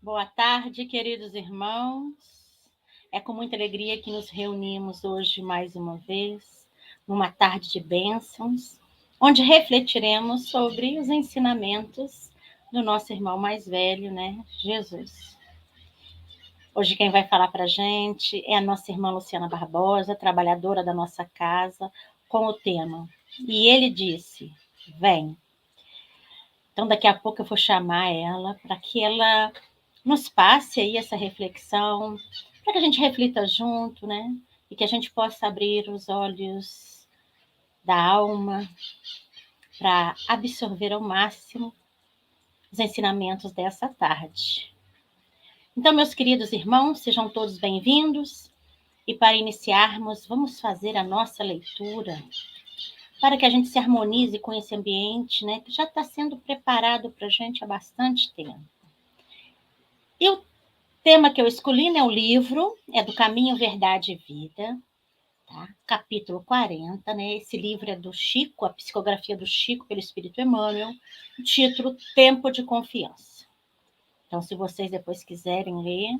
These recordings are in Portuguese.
Boa tarde, queridos irmãos. É com muita alegria que nos reunimos hoje mais uma vez, numa tarde de bênçãos, onde refletiremos sobre os ensinamentos do nosso irmão mais velho, né, Jesus. Hoje quem vai falar para a gente é a nossa irmã Luciana Barbosa, trabalhadora da nossa casa, com o tema "E ele disse, vem". Então, daqui a pouco eu vou chamar ela para que ela nos passe aí essa reflexão, para que a gente reflita junto, né? E que a gente possa abrir os olhos da alma para absorver ao máximo os ensinamentos dessa tarde. Então, meus queridos irmãos, sejam todos bem-vindos. E para iniciarmos, vamos fazer a nossa leitura, para que a gente se harmonize com esse ambiente, né? Que já está sendo preparado para a gente há bastante tempo. E o tema que eu escolhi, né, o livro, é do Caminho, Verdade e Vida, tá? Capítulo 40, né? Esse livro é do Chico, a psicografia do Chico pelo Espírito Emmanuel, o título Tempo de Confiança. Então, se vocês depois quiserem ler,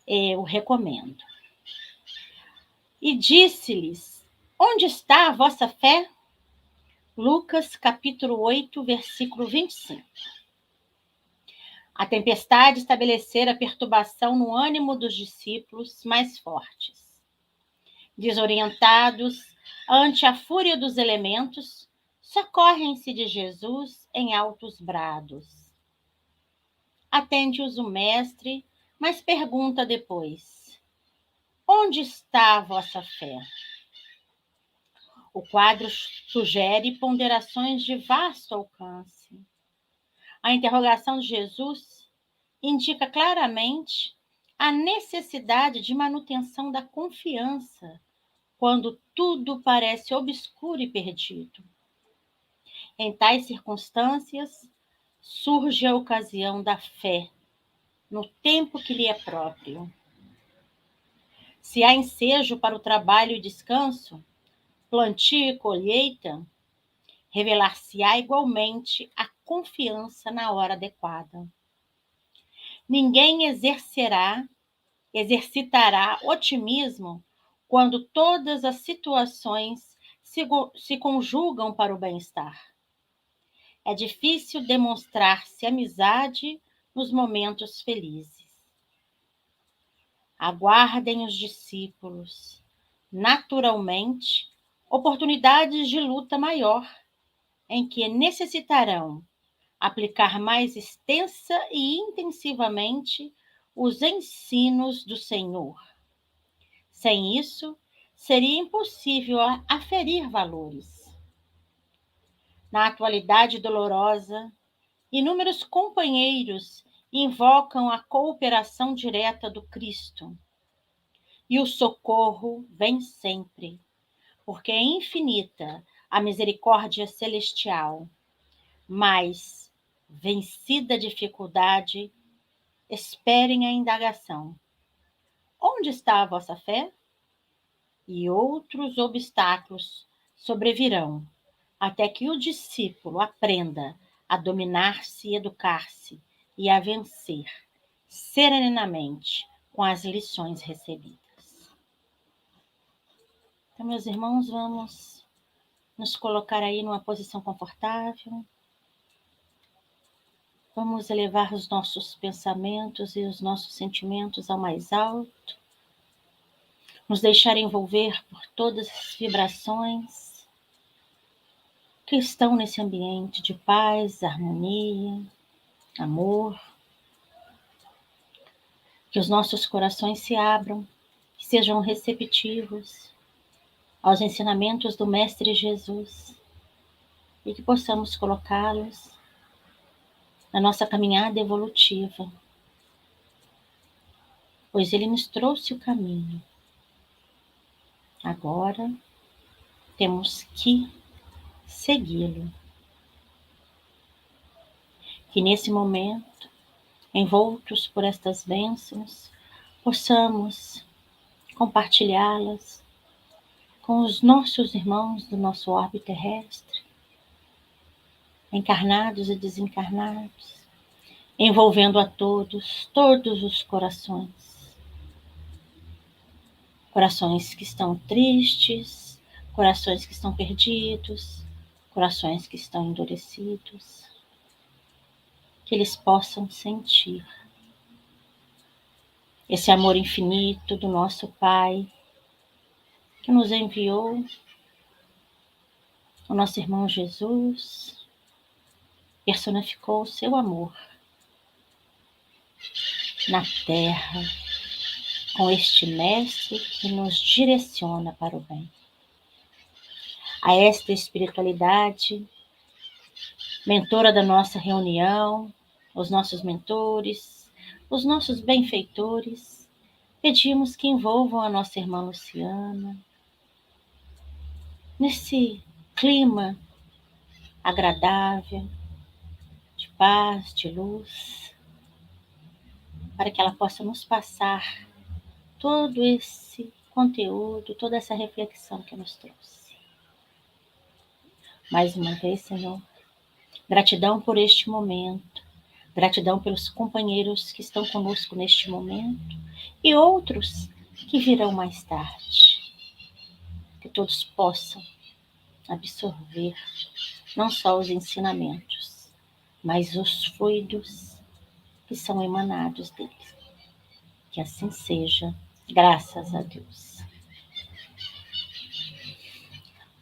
eu recomendo. E disse-lhes, onde está a vossa fé? Lucas, capítulo 8, versículo 25. A tempestade estabelecera perturbação no ânimo dos discípulos mais fortes. Desorientados ante a fúria dos elementos, socorrem-se de Jesus em altos brados. Atende-os o mestre, mas pergunta depois: onde está a vossa fé? O quadro sugere ponderações de vasto alcance. A interrogação de Jesus indica claramente a necessidade de manutenção da confiança quando tudo parece obscuro e perdido. Em tais circunstâncias, surge a ocasião da fé, no tempo que lhe é próprio. Se há ensejo para o trabalho e descanso, plantio e colheita, revelar-se-á igualmente a confiança na hora adequada. Ninguém exercitará otimismo quando todas as situações se conjugam para o bem-estar. É difícil demonstrar-se amizade nos momentos felizes. Aguardem os discípulos, naturalmente, oportunidades de luta maior, em que necessitarão aplicar mais extensa e intensivamente os ensinos do Senhor. Sem isso, seria impossível aferir valores. Na atualidade dolorosa, inúmeros companheiros invocam a cooperação direta do Cristo. E o socorro vem sempre, porque é infinita a misericórdia celestial. Mas, vencida a dificuldade, esperem a indagação. Onde está a vossa fé? E outros obstáculos sobrevirão, até que o discípulo aprenda a dominar-se e educar-se e a vencer serenamente com as lições recebidas. Então, meus irmãos, vamos nos colocar aí numa posição confortável. Vamos elevar os nossos pensamentos e os nossos sentimentos ao mais alto. Nos deixar envolver por todas as vibrações que estão nesse ambiente de paz, harmonia, amor. Que os nossos corações se abram, que sejam receptivos aos ensinamentos do Mestre Jesus e que possamos colocá-los na nossa caminhada evolutiva, pois Ele nos trouxe o caminho. Agora temos que segui-lo. Que nesse momento, envoltos por estas bênçãos, possamos compartilhá-las com os nossos irmãos do nosso orbe terrestre, encarnados e desencarnados, envolvendo a todos, todos os corações. Corações que estão tristes, corações que estão perdidos, corações que estão endurecidos. Que eles possam sentir esse amor infinito do nosso Pai, que nos enviou o nosso irmão Jesus, personificou o seu amor na terra, com este mestre que nos direciona para o bem. A esta espiritualidade, mentora da nossa reunião, os nossos mentores, os nossos benfeitores, pedimos que envolvam a nossa irmã Luciana nesse clima agradável, de paz, de luz, para que ela possa nos passar todo esse conteúdo, toda essa reflexão que nos trouxe. Mais uma vez, Senhor, gratidão por este momento, gratidão pelos companheiros que estão conosco neste momento e outros que virão mais tarde. Que todos possam absorver não só os ensinamentos, mas os fluidos que são emanados dele. Que assim seja, graças a Deus.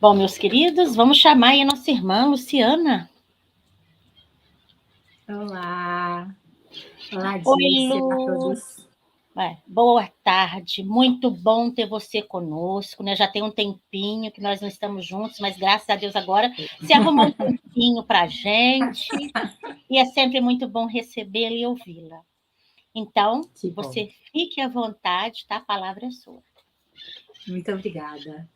Bom, meus queridos, vamos chamar aí a nossa irmã Luciana. Olá. Olá, Oi, Dícia, Lu. a todos. Boa tarde, muito bom ter você conosco, né? Já tem um tempinho que nós não estamos juntos, mas graças a Deus agora se arrumou um tempinho para a gente, e é sempre muito bom recebê-la e ouvi-la. Então, você fique à vontade, tá? A palavra é sua. Muito obrigada.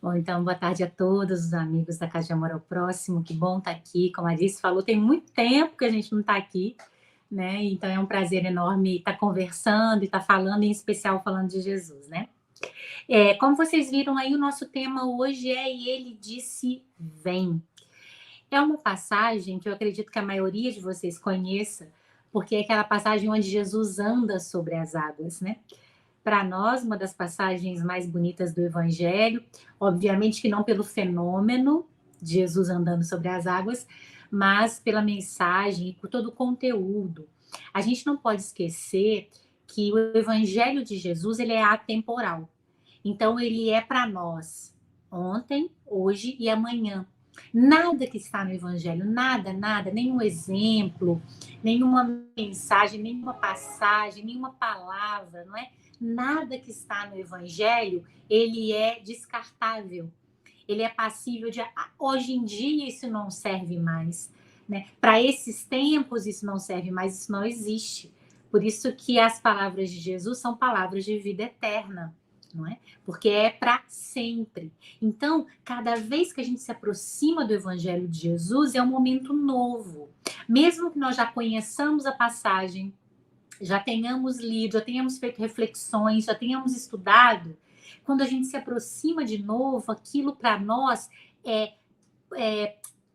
Bom, então, boa tarde a todos os amigos da Casa de Amor ao Próximo, que bom estar aqui. Como a Alice falou, tem muito tempo que a gente não está aqui, né? Então é um prazer enorme estar conversando e estar falando, em especial falando de Jesus, né? Como vocês viram aí, o nosso tema hoje é E Ele Disse Vem. É uma passagem que eu acredito que a maioria de vocês conheça, porque é aquela passagem onde Jesus anda sobre as águas, né? Para nós, uma das passagens mais bonitas do Evangelho, obviamente que não pelo fenômeno de Jesus andando sobre as águas, mas pela mensagem e por todo o conteúdo. A gente não pode esquecer que o Evangelho de Jesus ele é atemporal. Então, ele é para nós ontem, hoje e amanhã. Nada que está no Evangelho, nada, nenhum exemplo, nenhuma mensagem, nenhuma passagem, nenhuma palavra, não é? Nada que está no Evangelho, ele é descartável. Ele é passível de... Hoje em dia, isso não serve mais. Né? Para esses tempos, isso não serve mais, isso não existe. Por isso que as palavras de Jesus são palavras de vida eterna. Não é? Porque é para sempre. Então, cada vez que a gente se aproxima do Evangelho de Jesus, é um momento novo. Mesmo que nós já conheçamos a passagem, já tenhamos lido, já tenhamos feito reflexões, já tenhamos estudado, quando a gente se aproxima de novo, aquilo para nós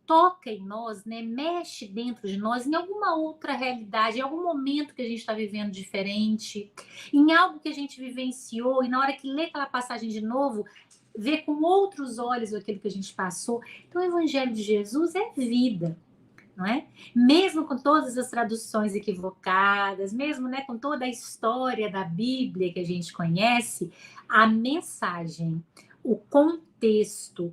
toca em nós, né? Mexe dentro de nós, em alguma outra realidade, em algum momento que a gente está vivendo diferente, em algo que a gente vivenciou, e na hora que lê aquela passagem de novo, vê com outros olhos aquilo que a gente passou. Então, o Evangelho de Jesus é vida. Não é? Mesmo com todas as traduções equivocadas, mesmo, né, com toda a história da Bíblia que a gente conhece, a mensagem, o contexto,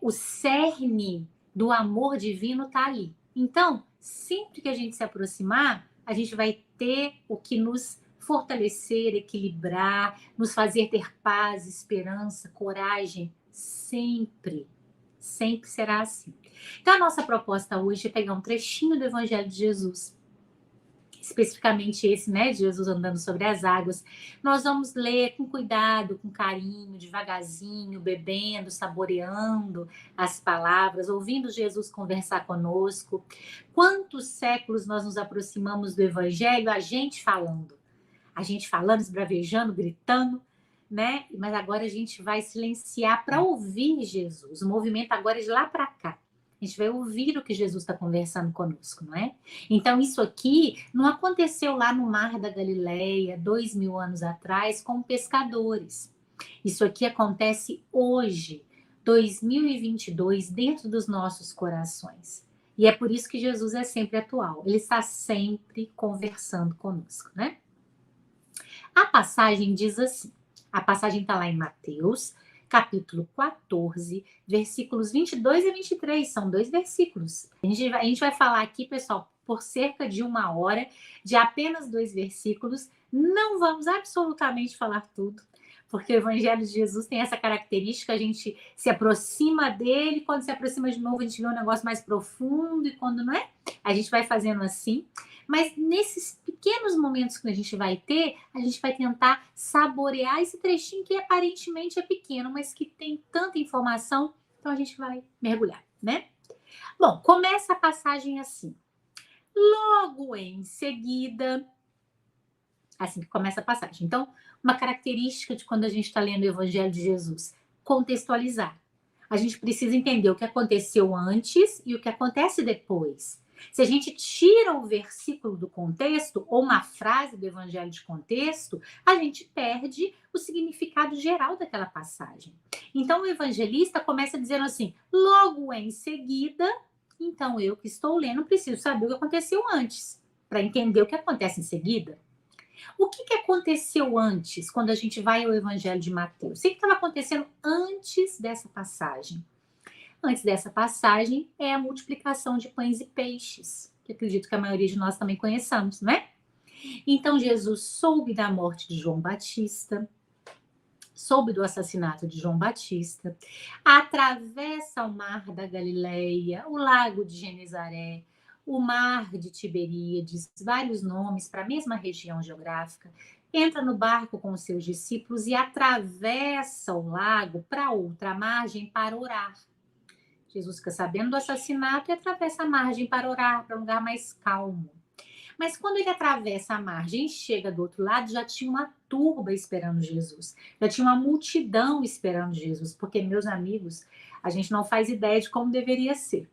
o cerne do amor divino está ali. Então, sempre que a gente se aproximar, a gente vai ter o que nos fortalecer, equilibrar, nos fazer ter paz, esperança, coragem, sempre. Sempre será assim. Então, a nossa proposta hoje é pegar um trechinho do Evangelho de Jesus, especificamente esse, né, de Jesus andando sobre as águas. Nós vamos ler com cuidado, com carinho, devagarzinho, bebendo, saboreando as palavras, ouvindo Jesus conversar conosco. Quantos séculos nós nos aproximamos do Evangelho, a gente falando, esbravejando, gritando, né? Mas agora a gente vai silenciar para ouvir Jesus. O movimento agora é de lá para cá. A gente vai ouvir o que Jesus está conversando conosco, não é? Então, isso aqui não aconteceu lá no Mar da Galileia, 2000 anos atrás, com pescadores. Isso aqui acontece hoje, 2022, dentro dos nossos corações. E é por isso que Jesus é sempre atual. Ele está sempre conversando conosco, né? A passagem diz assim, a passagem está lá em Mateus, capítulo 14, versículos 22 e 23, são 2 versículos. A gente vai falar aqui, pessoal, por cerca de 1 hora, de apenas 2 versículos. Não vamos absolutamente falar tudo, porque o Evangelho de Jesus tem essa característica, a gente se aproxima dele, quando se aproxima de novo a gente vê um negócio mais profundo, e quando não é, a gente vai fazendo assim. Mas nesses pequenos momentos que a gente vai ter, a gente vai tentar saborear esse trechinho que aparentemente é pequeno, mas que tem tanta informação, então a gente vai mergulhar, né? Bom, começa a passagem assim. Logo em seguida, assim que começa a passagem. Então, uma característica de quando a gente está lendo o Evangelho de Jesus, contextualizar. A gente precisa entender o que aconteceu antes e o que acontece depois. Se a gente tira o versículo do contexto, ou uma frase do Evangelho de contexto, a gente perde o significado geral daquela passagem. Então, o evangelista começa dizendo assim, logo em seguida, então eu que estou lendo preciso saber o que aconteceu antes, para entender o que acontece em seguida. O que aconteceu antes, quando a gente vai ao Evangelho de Mateus? O que estava acontecendo antes dessa passagem? Antes dessa passagem é a multiplicação de pães e peixes, que acredito que a maioria de nós também conheçamos, né? Então Jesus soube da morte de João Batista, soube do assassinato de João Batista, atravessa o mar da Galileia, o lago de Genezaré, o mar de Tiberíades, vários nomes para a mesma região geográfica, entra no barco com os seus discípulos e atravessa o lago para outra margem para orar. Jesus fica sabendo do assassinato e atravessa a margem para orar, para um lugar mais calmo. Mas quando ele atravessa a margem e chega do outro lado, já tinha uma turba esperando Jesus. Já tinha uma multidão esperando Jesus. Porque, meus amigos, a gente não faz ideia de como deveria ser,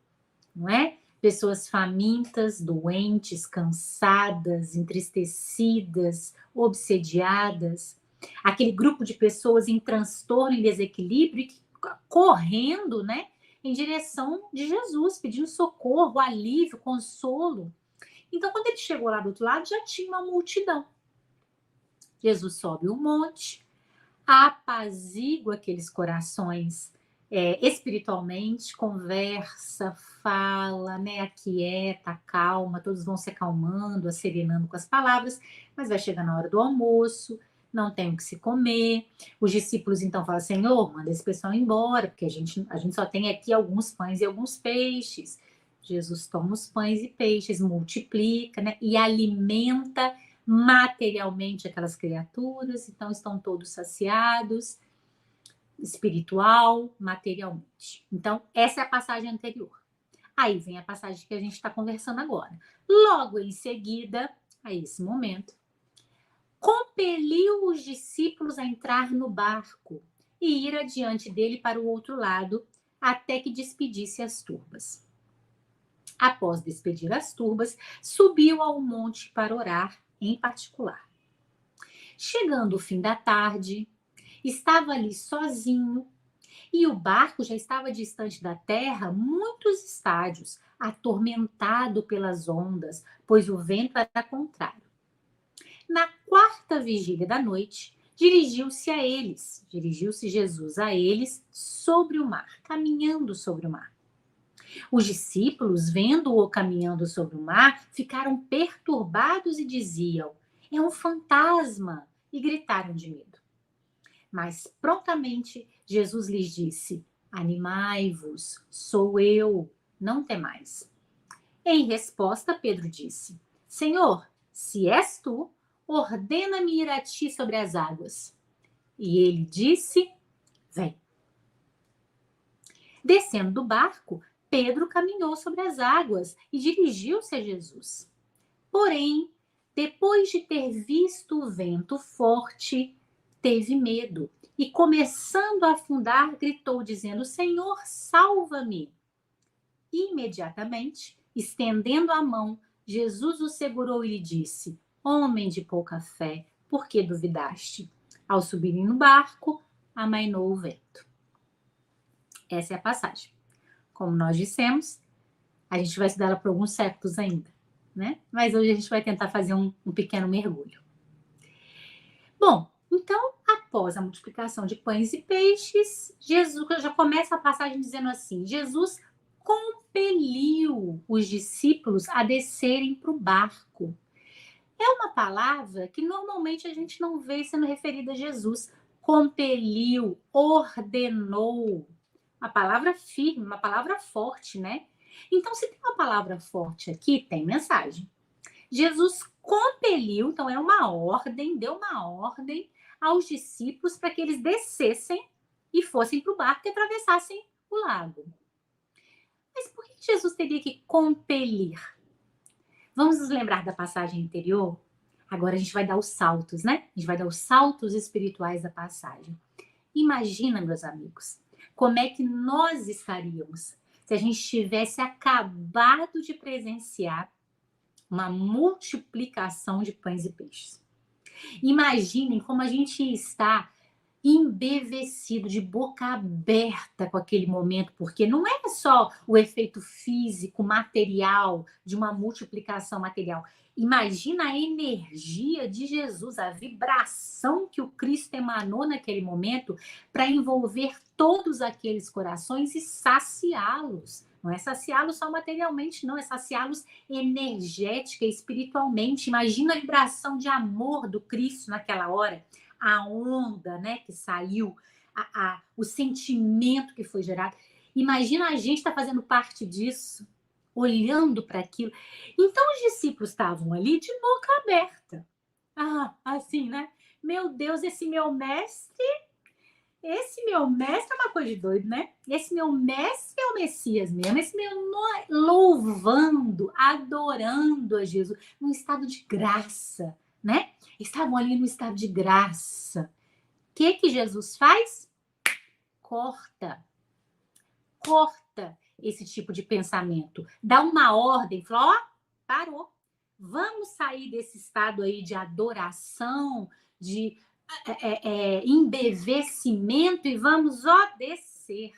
não é? Pessoas famintas, doentes, cansadas, entristecidas, obsediadas. Aquele grupo de pessoas em transtorno, em desequilíbrio, correndo, né, em direção de Jesus, pedindo socorro, alívio, consolo. Então, quando ele chegou lá do outro lado, já tinha uma multidão. Jesus sobe o monte, apazigua aqueles corações espiritualmente, conversa, fala, né, aquieta, calma, todos vão se acalmando, serenando com as palavras, mas vai chegar na hora do almoço, não tem o que se comer. Os discípulos então falam, Senhor, manda esse pessoal embora, porque a gente só tem aqui alguns pães e alguns peixes. Jesus toma os pães e peixes, multiplica, né, e alimenta materialmente aquelas criaturas, então estão todos saciados, espiritual, materialmente. Então, essa é a passagem anterior. Aí vem a passagem que a gente está conversando agora. Logo em seguida, a esse momento, compeliu os discípulos a entrar no barco e ir adiante dele para o outro lado, até que despedisse as turbas. Após despedir as turbas, subiu ao monte para orar em particular. Chegando o fim da tarde, estava ali sozinho e o barco já estava distante da terra muitos estádios, atormentado pelas ondas, pois o vento era contrário. Na quarta vigília da noite, dirigiu-se Jesus a eles sobre o mar, caminhando sobre o mar. Os discípulos, vendo-o caminhando sobre o mar, ficaram perturbados e diziam, é um fantasma, e gritaram de medo. Mas prontamente Jesus lhes disse, animai-vos, sou eu, não temais. Em resposta, Pedro disse, Senhor, se és tu, ordena-me ir a ti sobre as águas. E ele disse, vem. Descendo do barco, Pedro caminhou sobre as águas e dirigiu-se a Jesus. Porém, depois de ter visto o vento forte, teve medo e, começando a afundar, gritou, dizendo, Senhor, salva-me. Imediatamente, estendendo a mão, Jesus o segurou e lhe disse: Homem de pouca fé, por que duvidaste? Ao subirem no barco, amainou o vento. Essa é a passagem. Como nós dissemos, a gente vai estudar ela por alguns séculos ainda, né? Mas hoje a gente vai tentar fazer um pequeno mergulho. Bom, então, após a multiplicação de pães e peixes, Jesus já começa a passagem dizendo assim: Jesus compeliu os discípulos a descerem para o barco. É uma palavra que normalmente a gente não vê sendo referida a Jesus. Compeliu, ordenou. Uma palavra firme, uma palavra forte, né? Então, se tem uma palavra forte aqui, tem mensagem. Jesus compeliu, então é uma ordem, deu uma ordem aos discípulos para que eles descessem e fossem para o barco e atravessassem o lago. Mas por que Jesus teria que compelir? Vamos nos lembrar da passagem anterior? Agora a gente vai dar os saltos, né? A gente vai dar os saltos espirituais da passagem. Imagina, meus amigos, como é que nós estaríamos se a gente tivesse acabado de presenciar uma multiplicação de pães e peixes. Imaginem como a gente está embevecido, de boca aberta com aquele momento, porque não é só o efeito físico, material, de uma multiplicação material. Imagina a energia de Jesus, a vibração que o Cristo emanou naquele momento para envolver todos aqueles corações e saciá-los. Não é saciá-los só materialmente, não, é saciá-los energética e espiritualmente. Imagina a vibração de amor do Cristo naquela hora, a onda, né, que saiu, o sentimento que foi gerado. Imagina a gente estar fazendo parte disso, olhando para aquilo. Então os discípulos estavam ali de boca aberta. Assim, né? Meu Deus, esse meu mestre é uma coisa de doido, né? Esse meu mestre é o Messias mesmo. Esse meu louvando, adorando a Jesus, num estado de graça, né? Estavam ali no estado de graça. O que Jesus faz? Corta esse tipo de pensamento. Dá uma ordem, fala, ó, parou. Vamos sair desse estado aí de adoração, de embevecimento e vamos, ó, descer.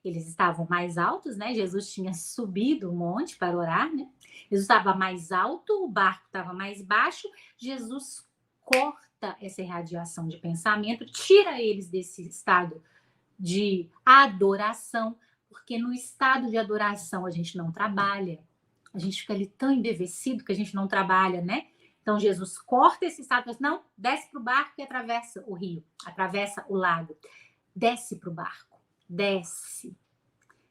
Eles estavam mais altos, né? Jesus tinha subido o monte para orar, né? Jesus estava mais alto, o barco estava mais baixo. Jesus corta essa irradiação de pensamento, tira eles desse estado de adoração, porque no estado de adoração a gente não trabalha. A gente fica ali tão embevecido que a gente não trabalha, né? Então Jesus corta esse estado, diz, não, desce para o barco e atravessa o rio, atravessa o lago. Desce para o barco, desce.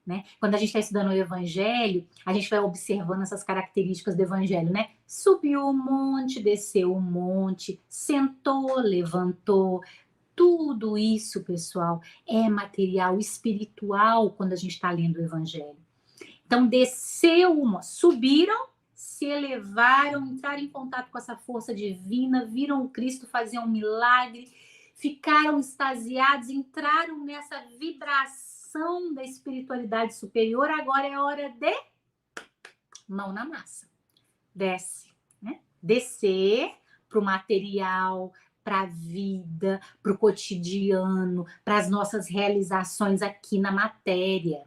Né? Quando a gente está estudando o Evangelho, a gente vai observando essas características do Evangelho, né? Subiu o monte, desceu o monte, sentou, levantou. Tudo isso, pessoal, é material espiritual quando a gente está lendo o Evangelho. Então, subiram, se elevaram, entraram em contato com essa força divina, viram o Cristo fazer um milagre, ficaram extasiados, entraram nessa vibração da espiritualidade superior. Agora é hora de mão na massa. Desce, né? Descer para o material, para a vida, para o cotidiano, para as nossas realizações aqui na matéria.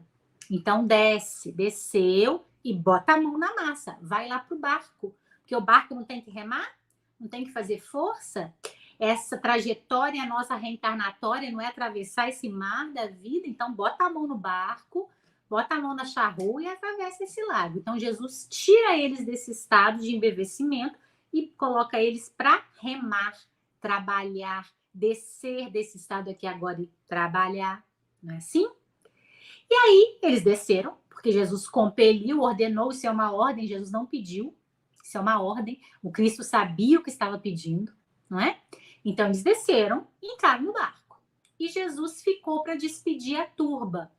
Então, desceu e bota a mão na massa. Vai lá para o barco, porque o barco não tem que remar, não tem que fazer força. Essa trajetória nossa reencarnatória não é atravessar esse mar da vida, então bota a mão no barco, bota a mão na charrua e atravessa esse lago. Então, Jesus tira eles desse estado de embevecimento e coloca eles para remar, trabalhar, descer desse estado aqui agora e trabalhar. Não é assim? E aí, eles desceram, porque Jesus compeliu, ordenou, isso é uma ordem, Jesus não pediu, isso é uma ordem, o Cristo sabia o que estava pedindo, não é? Então, eles desceram e entraram no barco. E Jesus ficou para despedir a turba.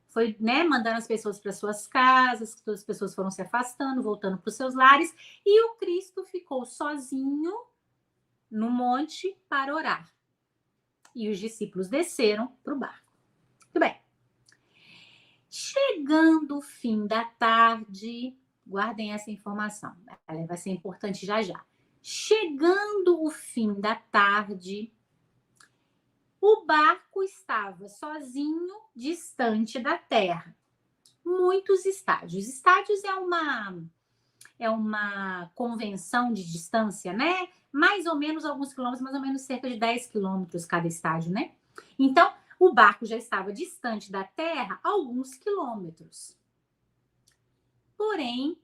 Foi, né, mandando as pessoas para suas casas, todas as pessoas foram se afastando, voltando para os seus lares, e o Cristo ficou sozinho no monte para orar. E os discípulos desceram para o barco. Muito bem. Chegando o fim da tarde, guardem essa informação, ela vai ser importante já já. Chegando o fim da tarde, o barco estava sozinho, distante da terra. Muitos estádios. Estádios é uma convenção de distância, né? Mais ou menos alguns quilômetros, mais ou menos cerca de 10 quilômetros cada estádio, né? Então, o barco já estava distante da terra alguns quilômetros. Porém,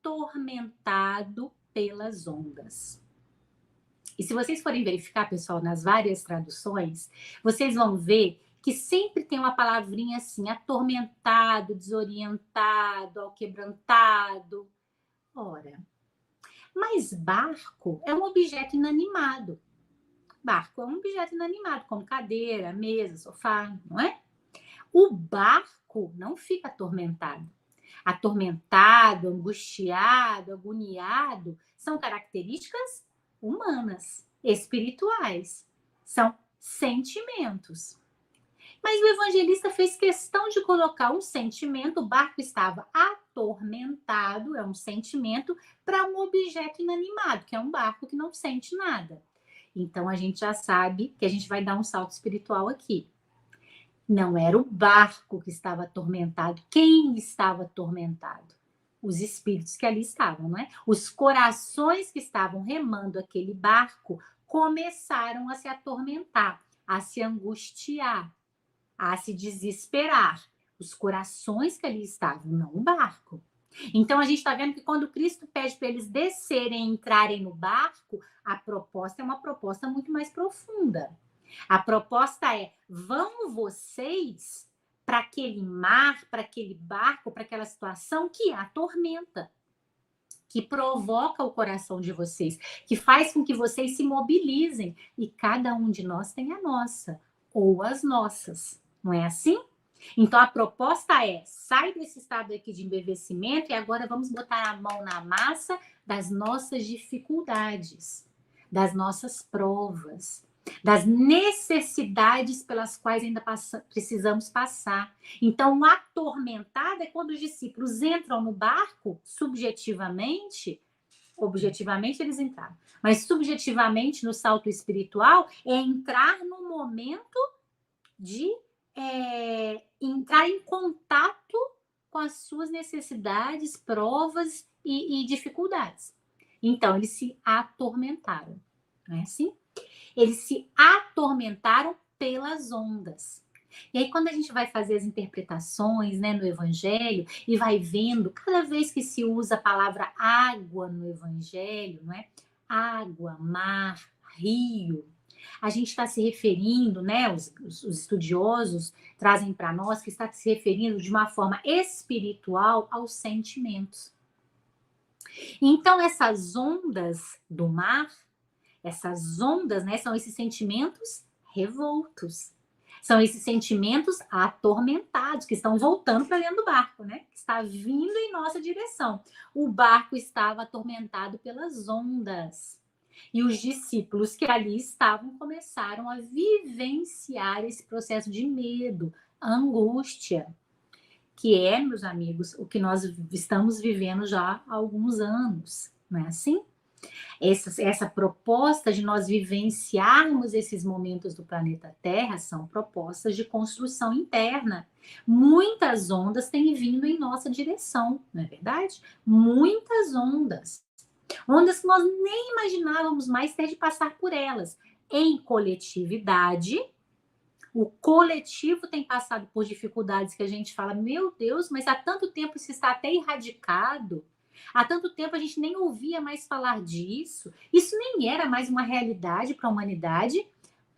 atormentado pelas ondas. E se vocês forem verificar, pessoal, nas várias traduções, vocês vão ver que sempre tem uma palavrinha assim, atormentado, desorientado, alquebrantado. Ora, mas barco é um objeto inanimado. Barco é um objeto inanimado, como cadeira, mesa, sofá, não é? O barco não fica atormentado. Atormentado, angustiado, agoniado, são características humanas, espirituais. São sentimentos. Mas o evangelista fez questão de colocar um sentimento, o barco estava atormentado, é um sentimento, para um objeto inanimado, que é um barco que não sente nada. Então a gente já sabe que a gente vai dar um salto espiritual aqui. Não era o barco que estava atormentado. Quem estava atormentado? Os espíritos que ali estavam, não é? Os corações que estavam remando aquele barco começaram a se atormentar, a se angustiar, a se desesperar. Os corações que ali estavam, não o barco. Então a gente está vendo que quando Cristo pede para eles descerem, entrarem no barco, a proposta é uma proposta muito mais profunda. A proposta é: vão vocês para aquele mar, para aquele barco, para aquela situação que a atormenta, que provoca o coração de vocês, que faz com que vocês se mobilizem. E cada um de nós tem a nossa, ou as nossas. Não é assim? Então a proposta é: sai desse estado aqui de embevecimento e agora vamos botar a mão na massa das nossas dificuldades, das nossas provas, das necessidades pelas quais ainda precisamos passar. Então, o atormentado é quando os discípulos entram no barco subjetivamente, objetivamente eles entraram, mas subjetivamente no salto espiritual é entrar no momento de entrar em contato com as suas necessidades, provas e dificuldades. Então, eles se atormentaram, não é assim? Eles se atormentaram pelas ondas. E aí, quando a gente vai fazer as interpretações, né, no Evangelho e vai vendo, cada vez que se usa a palavra água no Evangelho, não é? Água, mar, rio, a gente está se referindo, né, os estudiosos trazem para nós que está se referindo de uma forma espiritual aos sentimentos. Então, essas ondas do mar, essas ondas, né, são esses sentimentos revoltos. São esses sentimentos atormentados, que estão voltando para dentro do barco, né? Que está vindo em nossa direção. O barco estava atormentado pelas ondas. E os discípulos que ali estavam começaram a vivenciar esse processo de medo, angústia, que é, meus amigos, o que nós estamos vivendo já há alguns anos, não é assim? Essa proposta de nós vivenciarmos esses momentos do planeta Terra são propostas de construção interna. Muitas ondas têm vindo em nossa direção, não é verdade? Muitas ondas. Ondas que nós nem imaginávamos mais ter de passar por elas. Em coletividade, o coletivo tem passado por dificuldades que a gente fala: meu Deus, mas há tanto tempo isso está até erradicado. Há tanto tempo a gente nem ouvia mais falar disso. Isso nem era mais uma realidade para a humanidade,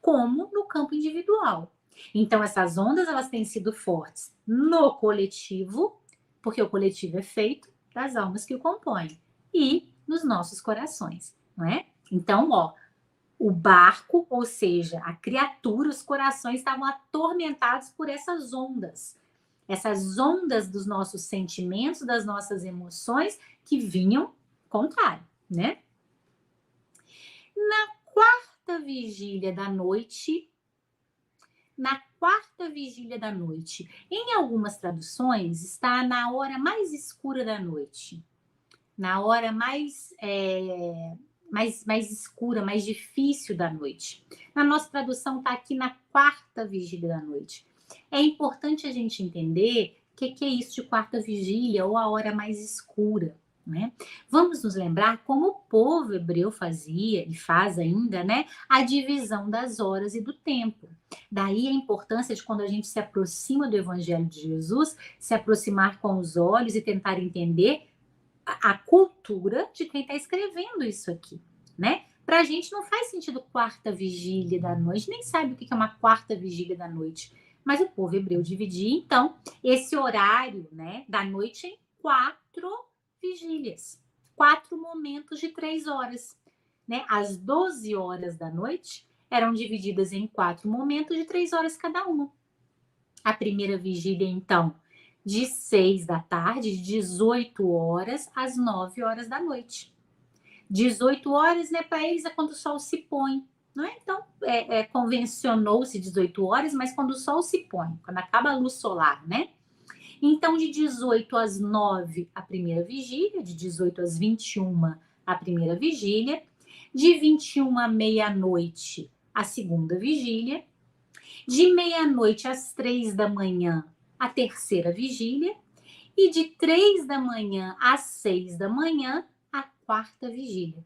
como no campo individual. Então, essas ondas elas têm sido fortes no coletivo, porque o coletivo é feito das almas que o compõem, e nos nossos corações, não é? Então, o barco, ou seja, a criatura, os corações estavam atormentados por essas ondas dos nossos sentimentos, das nossas emoções, que vinham contrário, né? Na quarta vigília da noite, na quarta vigília da noite. Em algumas traduções, está na hora mais escura da noite, na hora mais escura, mais difícil da noite. Na nossa tradução está aqui na quarta vigília da noite. É importante a gente entender o que é isso de quarta vigília ou a hora mais escura, né? Vamos nos lembrar como o povo hebreu fazia e faz ainda, né? A divisão das horas e do tempo. Daí a importância de quando a gente se aproxima do Evangelho de Jesus, se aproximar com os olhos e tentar entender a cultura de quem está escrevendo isso aqui, né? Para a gente não faz sentido quarta vigília da noite, nem sabe o que é uma quarta vigília da noite. Mas o povo hebreu dividia, então, esse horário, né, da noite em 4 vigílias, 4 momentos de 3 horas. Né? As 12 horas da noite eram divididas em 4 momentos de 3 horas cada uma. A primeira vigília, então, de 6 da tarde, de 18 horas às 9 horas da noite. 18 horas, né, para eles é quando o sol se põe. Não é? Então, convencionou-se 18 horas, mas quando o sol se põe, quando acaba a luz solar, né? Então, de 18 às 9, a primeira vigília, de 18 às 21, a primeira vigília, de 21 à meia-noite, a segunda vigília, de meia-noite às 3 da manhã, a terceira vigília, e de 3 da manhã às 6 da manhã, a quarta vigília.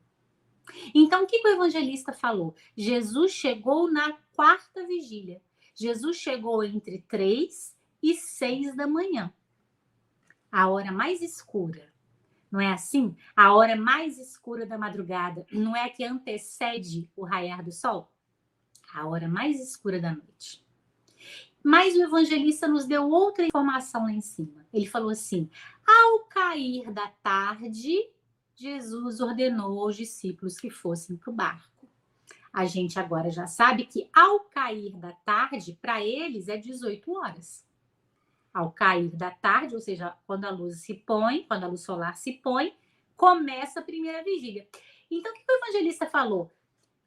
Então, o que o evangelista falou? Jesus chegou na quarta vigília. Jesus chegou entre 3 e 6 da manhã. A hora mais escura. Não é assim? A hora mais escura da madrugada. Não é a que antecede o raiar do sol? A hora mais escura da noite. Mas o evangelista nos deu outra informação lá em cima. Ele falou assim: ao cair da tarde, Jesus ordenou aos discípulos que fossem para o barco. A gente agora já sabe que ao cair da tarde, para eles é 18 horas. Ao cair da tarde, ou seja, quando a luz se põe, quando a luz solar se põe, começa a primeira vigília. Então, o que o evangelista falou?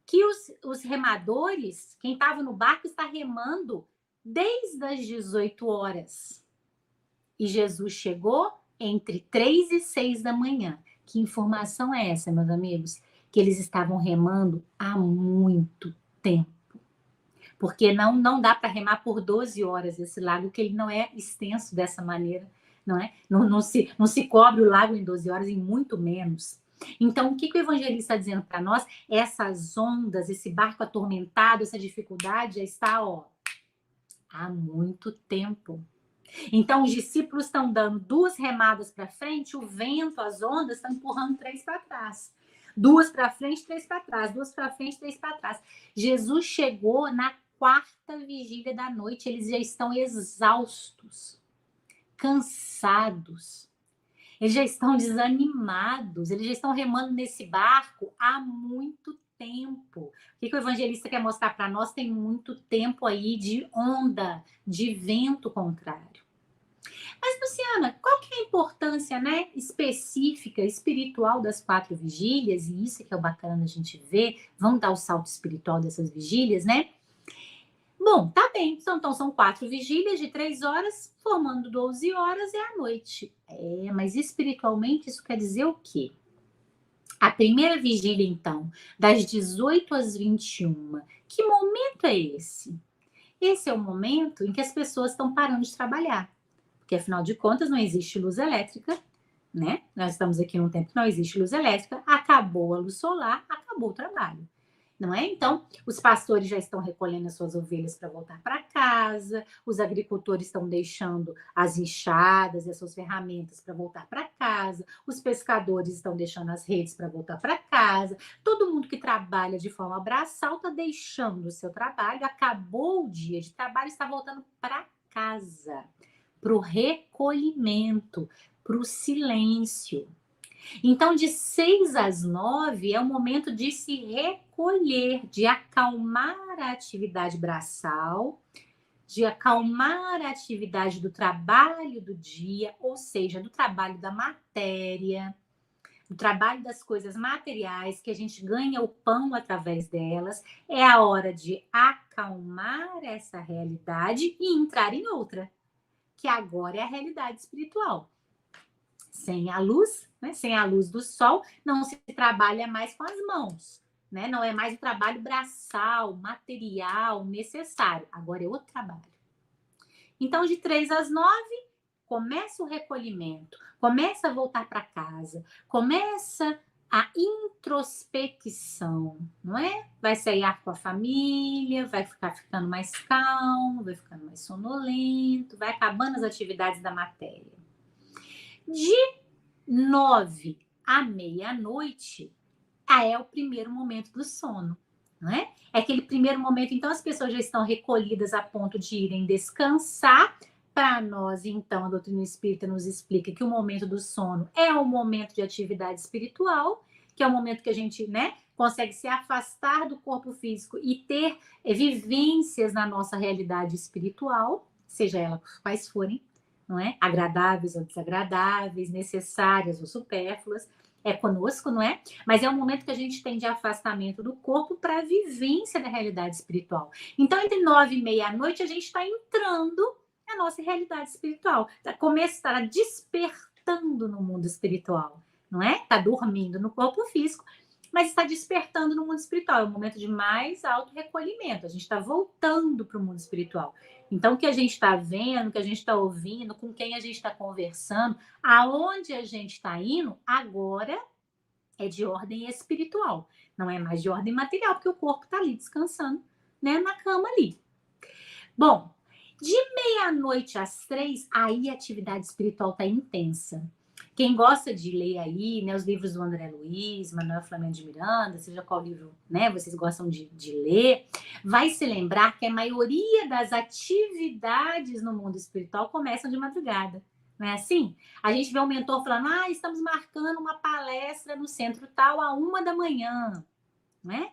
Que os remadores, quem estava no barco, está remando desde as 18 horas. E Jesus chegou entre 3 e 6 da manhã. Que informação é essa, meus amigos? Que eles estavam remando há muito tempo. Porque não dá para remar por 12 horas esse lago, que ele não é extenso dessa maneira, não é? Não se cobre o lago em 12 horas, em muito menos. Então, o que o evangelista está dizendo para nós? Essas ondas, esse barco atormentado, essa dificuldade já está, há muito tempo. Então, os discípulos estão dando 2 remadas para frente, o vento, as ondas estão empurrando 3 para trás. 2 para frente, 3 para trás. 2 para frente, 3 para trás. Jesus chegou na quarta vigília da noite. Eles já estão exaustos, cansados. Eles já estão desanimados. Eles já estão remando nesse barco há muito tempo. O que o evangelista quer mostrar para nós? Tem muito tempo aí de onda, de vento contrário. Mas, Luciana, qual que é a importância, né, específica, espiritual das 4 vigílias? E isso que é o bacana a gente ver. Vamos dar o salto espiritual dessas vigílias, né? Bom, tá bem. Então são 4 vigílias de 3 horas, formando 12 horas é a noite. Mas espiritualmente isso quer dizer o quê? A primeira vigília, então, das 18 às 21, que momento é esse? Esse é o momento em que as pessoas estão parando de trabalhar. Porque, afinal de contas, não existe luz elétrica, né? Nós estamos aqui num tempo que não existe luz elétrica, acabou a luz solar, acabou o trabalho, não é? Então, os pastores já estão recolhendo as suas ovelhas para voltar para casa, os agricultores estão deixando as enxadas e as suas ferramentas para voltar para casa, os pescadores estão deixando as redes para voltar para casa, todo mundo que trabalha de forma braçal está deixando o seu trabalho, acabou o dia de trabalho, está voltando para casa, para o recolhimento, para o silêncio. Então, de 6 às 9 é o momento de se recolher, de acalmar a atividade braçal, de acalmar a atividade do trabalho do dia, ou seja, do trabalho da matéria, o trabalho das coisas materiais, que a gente ganha o pão através delas, é a hora de acalmar essa realidade e entrar em outra, que agora é a realidade espiritual. Sem a luz, né? Sem a luz do sol, não se trabalha mais com as mãos, né? Não é mais o trabalho braçal, material, necessário. Agora é outro trabalho. Então, de 3 às 9, começa o recolhimento, começa a voltar para casa, começa a introspecção, não é? Vai sair com a família, vai ficar ficando mais calmo, vai ficando mais sonolento, vai acabando as atividades da matéria. De 9 à meia-noite, é o primeiro momento do sono, não é? É aquele primeiro momento, então as pessoas já estão recolhidas a ponto de irem descansar. Para nós, então, a doutrina espírita nos explica que o momento do sono é um momento de atividade espiritual, que é o momento que a gente, né, consegue se afastar do corpo físico e ter vivências na nossa realidade espiritual, seja ela quais forem, não é? Agradáveis ou desagradáveis, necessárias ou supérfluas. É conosco, não é? Mas é um momento que a gente tem de afastamento do corpo para a vivência da realidade espiritual. Então, entre 9 e meia-noite, a gente está entrando na nossa realidade espiritual. Está despertando no mundo espiritual, não é? Está dormindo no corpo físico, mas está despertando no mundo espiritual. É um momento de mais alto recolhimento. A gente está voltando para o mundo espiritual. Então, o que a gente está vendo, o que a gente está ouvindo, com quem a gente está conversando, aonde a gente está indo, agora é de ordem espiritual. Não é mais de ordem material, porque o corpo está ali descansando, né, na cama ali. Bom, de meia-noite às 3, aí a atividade espiritual está intensa. Quem gosta de ler aí, né, os livros do André Luiz, Manuel Flamengo de Miranda, seja qual livro, né, vocês gostam de ler, vai se lembrar que a maioria das atividades no mundo espiritual começam de madrugada. Não é assim? A gente vê um mentor falando, estamos marcando uma palestra no centro tal a 1 da manhã, né?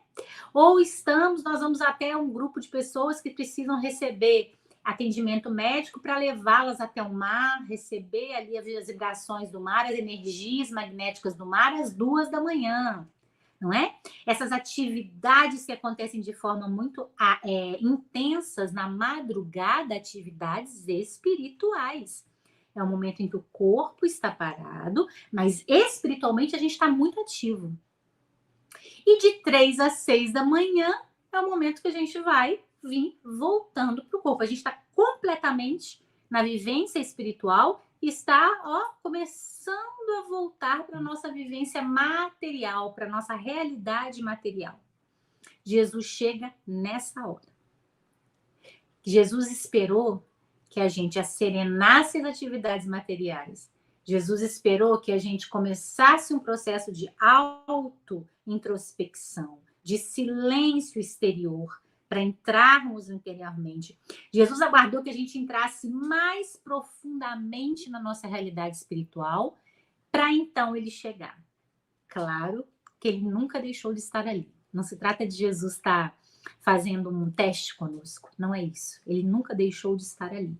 Ou nós vamos até um grupo de pessoas que precisam receber atendimento médico para levá-las até o mar, receber ali as vibrações do mar, as energias magnéticas do mar às 2 da manhã, não é? Essas atividades que acontecem de forma muito intensas na madrugada, atividades espirituais. É o momento em que o corpo está parado, mas espiritualmente a gente está muito ativo. E de 3 às 6 da manhã é o momento que a gente vai vir voltando para o corpo. A gente está completamente na vivência espiritual e está começando a voltar para a nossa vivência material, para a nossa realidade material. Jesus chega nessa hora. Jesus esperou que a gente acerenasse as atividades materiais. Jesus esperou que a gente começasse um processo de auto-introspecção, de silêncio exterior, para entrarmos interiormente. Jesus aguardou que a gente entrasse mais profundamente na nossa realidade espiritual, para então ele chegar. Claro que ele nunca deixou de estar ali. Não se trata de Jesus estar fazendo um teste conosco, não é isso. Ele nunca deixou de estar ali.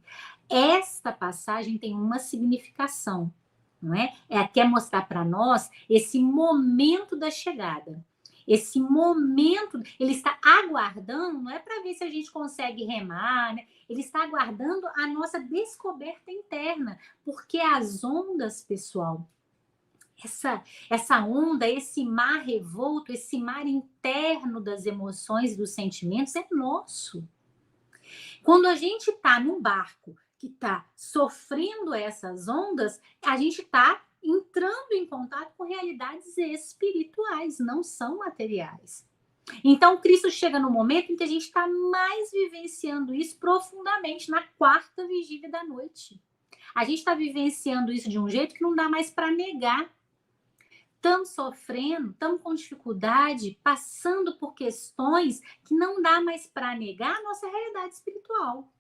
Esta passagem tem uma significação, não é? Quer mostrar para nós esse momento da chegada. Esse momento, ele está aguardando, não é para ver se a gente consegue remar, né? Ele está aguardando a nossa descoberta interna, porque as ondas, pessoal, essa onda, esse mar revolto, esse mar interno das emoções e dos sentimentos é nosso. Quando a gente está num barco que está sofrendo essas ondas, a gente está entrando em contato com realidades espirituais, não são materiais. Então, Cristo chega no momento em que a gente está mais vivenciando isso profundamente, na 4ª vigília da noite. A gente está vivenciando isso de um jeito que não dá mais para negar. Estamos sofrendo, estamos com dificuldade, passando por questões que não dá mais para negar a nossa realidade espiritual.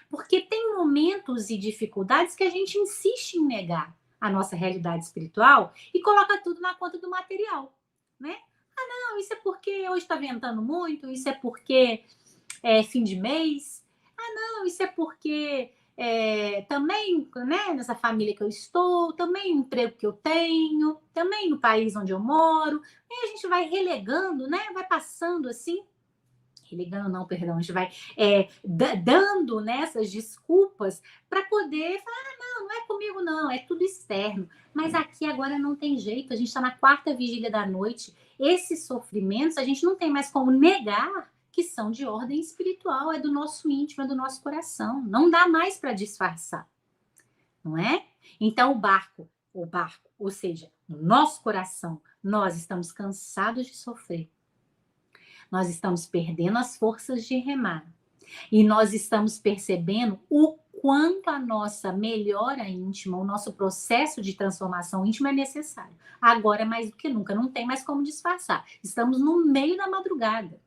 Porque tem momentos e dificuldades que a gente insiste em negar a nossa realidade espiritual e coloca tudo na conta do material, né? Não, isso é porque hoje está ventando muito, isso é porque é fim de mês, não, isso é porque também, né, nessa família que eu estou, também no emprego que eu tenho, também no país onde eu moro. E a gente vai relegando, né, vai passando assim, relegando não, perdão, a gente vai dando nessas desculpas para poder falar, não, não é comigo não, é tudo externo. Mas aqui agora não tem jeito, a gente está na quarta vigília da noite, esses sofrimentos a gente não tem mais como negar que são de ordem espiritual, é do nosso íntimo, é do nosso coração, não dá mais para disfarçar, não é? Então o barco, ou seja, no nosso coração, nós estamos cansados de sofrer, nós estamos perdendo as forças de remar. E nós estamos percebendo o quanto a nossa melhora íntima, o nosso processo de transformação íntima é necessário. Agora, mais do que nunca, não tem mais como disfarçar. Estamos no meio da madrugada.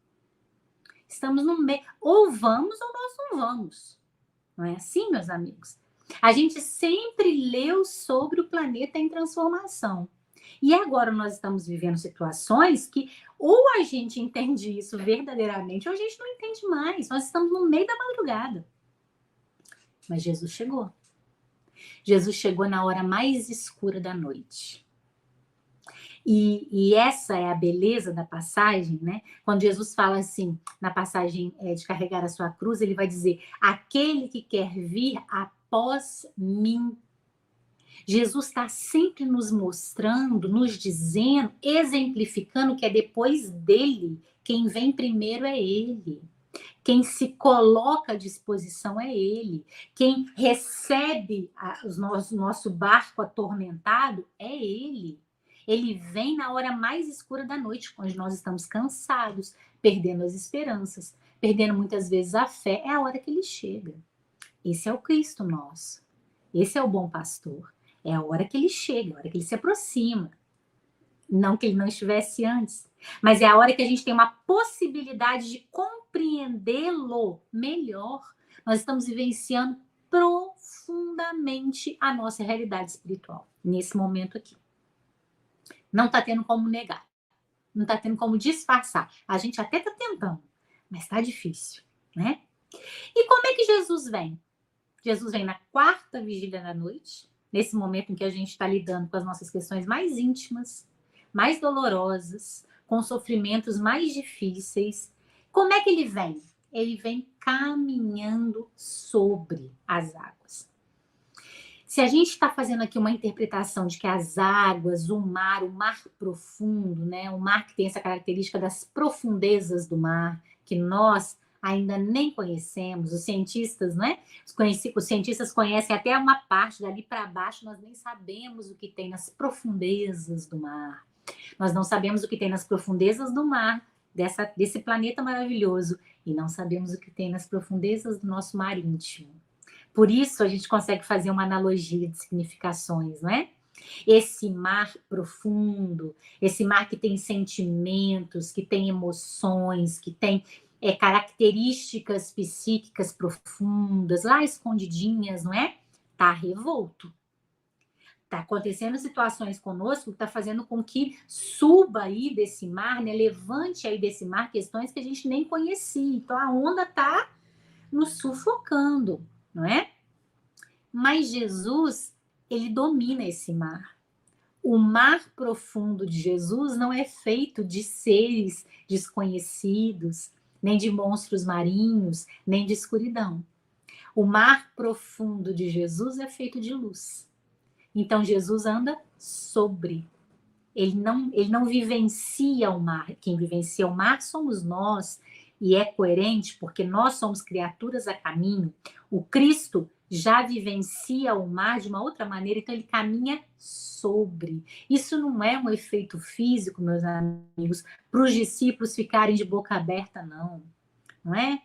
Estamos no meio. Ou vamos ou nós não vamos. Não é assim, meus amigos? A gente sempre leu sobre o planeta em transformação. E agora nós estamos vivendo situações que ou a gente entende isso verdadeiramente ou a gente não entende mais. Nós estamos no meio da madrugada. Mas Jesus chegou. Jesus chegou na hora mais escura da noite. E essa é a beleza da passagem, né? Quando Jesus fala assim, na passagem de carregar a sua cruz, ele vai dizer: aquele que quer vir após mim. Jesus está sempre nos mostrando, nos dizendo, exemplificando que é depois dele. Quem vem primeiro é ele. Quem se coloca à disposição é ele. Quem recebe o nosso barco atormentado é ele. Ele vem na hora mais escura da noite, quando nós estamos cansados, perdendo as esperanças, perdendo muitas vezes a fé. É a hora que ele chega. Esse é o Cristo nosso. Esse é o bom pastor. É a hora que ele chega, a hora que ele se aproxima. Não que ele não estivesse antes, mas é a hora que a gente tem uma possibilidade de compreendê-lo melhor. Nós estamos vivenciando profundamente a nossa realidade espiritual, nesse momento aqui. Não está tendo como negar, não está tendo como disfarçar. A gente até está tentando, mas está difícil, né? E como é que Jesus vem? Jesus vem na quarta vigília da noite, nesse momento em que a gente está lidando com as nossas questões mais íntimas, mais dolorosas, com sofrimentos mais difíceis. Como é que ele vem? Ele vem caminhando sobre as águas. Se a gente está fazendo aqui uma interpretação de que as águas, o mar profundo, né? O mar que tem essa característica das profundezas do mar, que nós ainda nem conhecemos, os cientistas, né? Os cientistas conhecem até uma parte dali para baixo, nós nem sabemos o que tem nas profundezas do mar. Nós não sabemos o que tem nas profundezas do mar, desse planeta maravilhoso, e não sabemos o que tem nas profundezas do nosso mar íntimo. Por isso a gente consegue fazer uma analogia de significações, não é? Esse mar profundo, esse mar que tem sentimentos, que tem emoções, que tem características psíquicas profundas, lá escondidinhas, não é? Tá revolto. Tá acontecendo situações conosco que está fazendo com que suba aí desse mar, né? Levante aí desse mar questões que a gente nem conhecia. Então a onda tá nos sufocando, não é? Mas Jesus, ele domina esse mar. O mar profundo de Jesus não é feito de seres desconhecidos, nem de monstros marinhos, nem de escuridão. O mar profundo de Jesus é feito de luz. Então Jesus anda sobre. Ele não vivencia o mar. Quem vivencia o mar somos nós. E é coerente porque nós somos criaturas a caminho. O Cristo já vivencia o mar de uma outra maneira, então ele caminha sobre. Isso não é um efeito físico, meus amigos, para os discípulos ficarem de boca aberta, não. Não é?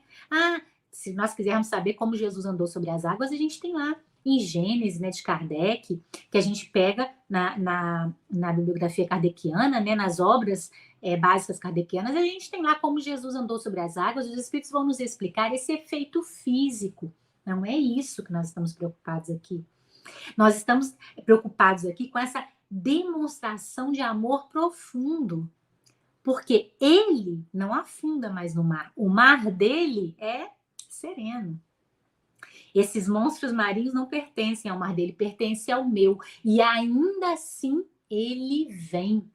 Se nós quisermos saber como Jesus andou sobre as águas, a gente tem lá em Gênesis, né, de Kardec, que a gente pega na bibliografia kardeciana, né, nas obras básicas kardecianas, a gente tem lá como Jesus andou sobre as águas, os Espíritos vão nos explicar esse efeito físico. Não é isso que nós estamos preocupados aqui. Nós estamos preocupados aqui com essa demonstração de amor profundo, porque ele não afunda mais no mar. O mar dele é sereno. Esses monstros marinhos não pertencem ao mar dele, pertencem ao meu. E ainda assim ele vem.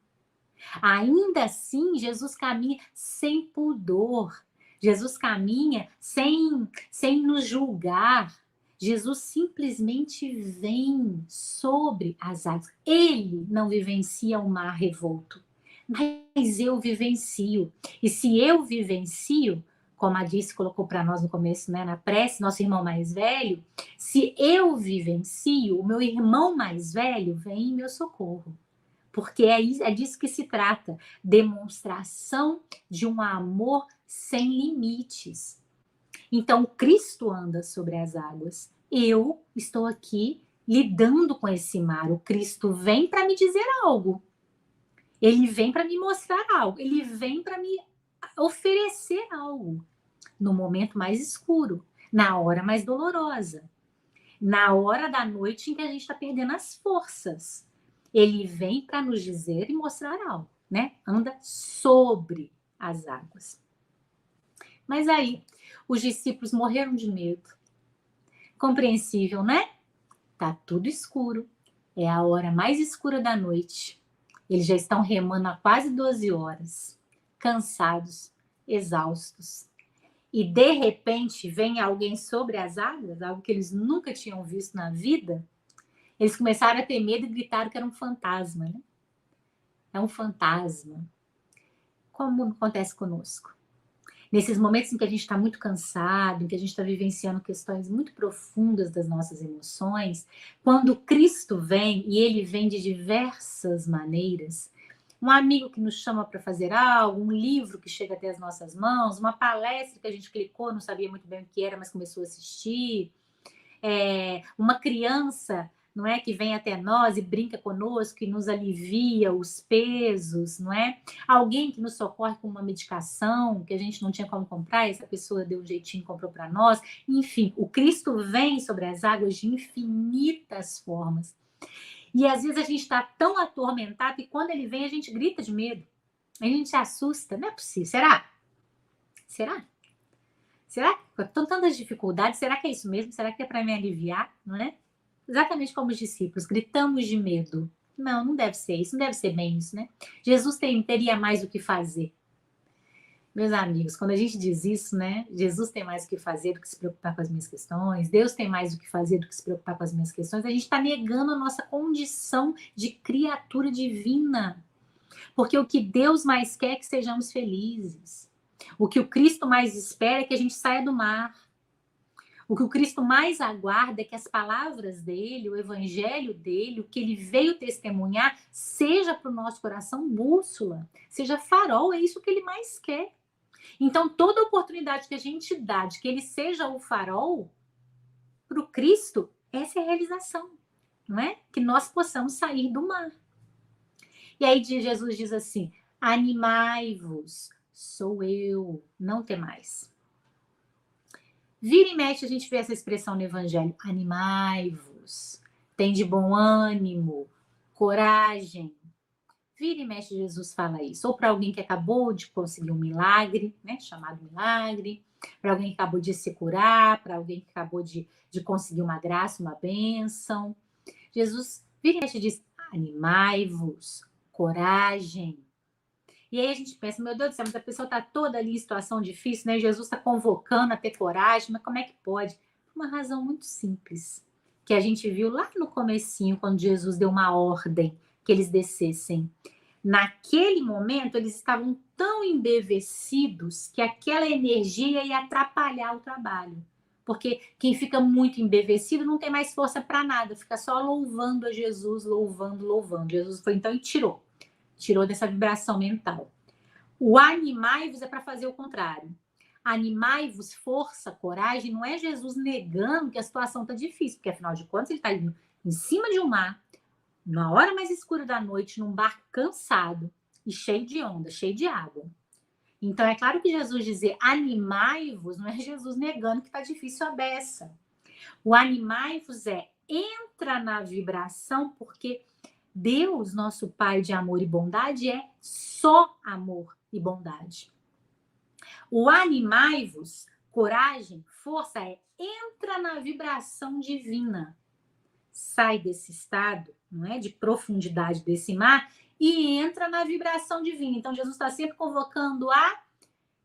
Ainda assim, Jesus caminha sem pudor. Jesus caminha sem nos julgar. Jesus simplesmente vem sobre as águas. Ele não vivencia o mar revolto, mas eu vivencio. E se eu vivencio, como a Disse colocou para nós no começo, né, na prece, nosso irmão mais velho, se eu vivencio, o meu irmão mais velho vem em meu socorro. Porque é disso que se trata, demonstração de um amor sem limites. Então, o Cristo anda sobre as águas. Eu estou aqui lidando com esse mar. O Cristo vem para me dizer algo. Ele vem para me mostrar algo. Ele vem para me oferecer algo. No momento mais escuro, na hora mais dolorosa, na hora da noite em que a gente está perdendo as forças. Ele vem para nos dizer e mostrar algo, né? Anda sobre as águas. Mas aí, os discípulos morreram de medo. Compreensível, né? Tá tudo escuro. É a hora mais escura da noite. Eles já estão remando há quase 12 horas, cansados, exaustos. E de repente vem alguém sobre as águas, algo que eles nunca tinham visto na vida. Eles começaram a ter medo e gritaram que era um fantasma, né? É um fantasma. Como acontece conosco? Nesses momentos em que a gente está muito cansado, em que a gente está vivenciando questões muito profundas das nossas emoções, quando Cristo vem, e ele vem de diversas maneiras, um amigo que nos chama para fazer algo, um livro que chega até as nossas mãos, uma palestra que a gente clicou, não sabia muito bem o que era, mas começou a assistir, uma criança, não é, que vem até nós e brinca conosco, que nos alivia os pesos, não é? Alguém que nos socorre com uma medicação que a gente não tinha como comprar, essa pessoa deu um jeitinho e comprou para nós. Enfim, o Cristo vem sobre as águas de infinitas formas. E às vezes a gente está tão atormentado que quando ele vem a gente grita de medo. A gente se assusta. Não é possível. Será? Será? Será que com tantas dificuldades, será que é isso mesmo? Será que é para me aliviar? Não é? Exatamente como os discípulos, gritamos de medo. Não, não deve ser isso, não deve ser bem isso, né? Jesus teria mais o que fazer. Meus amigos, quando a gente diz isso, né? Jesus tem mais o que fazer do que se preocupar com as minhas questões, Deus tem mais o que fazer do que se preocupar com as minhas questões, a gente está negando a nossa condição de criatura divina. Porque o que Deus mais quer é que sejamos felizes. O que o Cristo mais espera é que a gente saia do mar. O que o Cristo mais aguarda é que as palavras dele, o evangelho dele, o que ele veio testemunhar, seja para o nosso coração bússola, seja farol, é isso que ele mais quer. Então, toda oportunidade que a gente dá de que ele seja o farol para o Cristo, essa é a realização, não é? Que nós possamos sair do mar. E aí Jesus diz assim: animai-vos, sou eu, não temais. Vira e mexe a gente vê essa expressão no Evangelho: animai-vos, tem de bom ânimo, coragem. Vira e mexe Jesus fala isso. Ou para alguém que acabou de conseguir um milagre, né, chamado milagre, para alguém que acabou de se curar, para alguém que acabou de conseguir uma graça, uma bênção. Jesus vira e mexe e diz: animai-vos, coragem. E aí a gente pensa, meu Deus do céu, mas a pessoa está toda ali em situação difícil, né? Jesus está convocando a ter coragem, mas como é que pode? Uma razão muito simples, que a gente viu lá no comecinho, quando Jesus deu uma ordem que eles descessem. Naquele momento, eles estavam tão embevecidos que aquela energia ia atrapalhar o trabalho. Porque quem fica muito embevecido não tem mais força para nada, fica só louvando a Jesus, louvando, louvando. Jesus foi então e tirou dessa vibração mental. O animai-vos é para fazer o contrário. Animai-vos, força, coragem, não é Jesus negando que a situação está difícil, porque afinal de contas ele está indo em cima de um mar, na hora mais escura da noite, num barco cansado e cheio de onda, cheio de água. Então é claro que Jesus dizer animai-vos não é Jesus negando que está difícil a beça. O animai-vos é entra na vibração, porque Deus, nosso Pai de amor e bondade, é só amor e bondade. O animai-vos, coragem, força, é entra na vibração divina, sai desse estado, não é, de profundidade desse mar e entra na vibração divina. Então Jesus está sempre convocando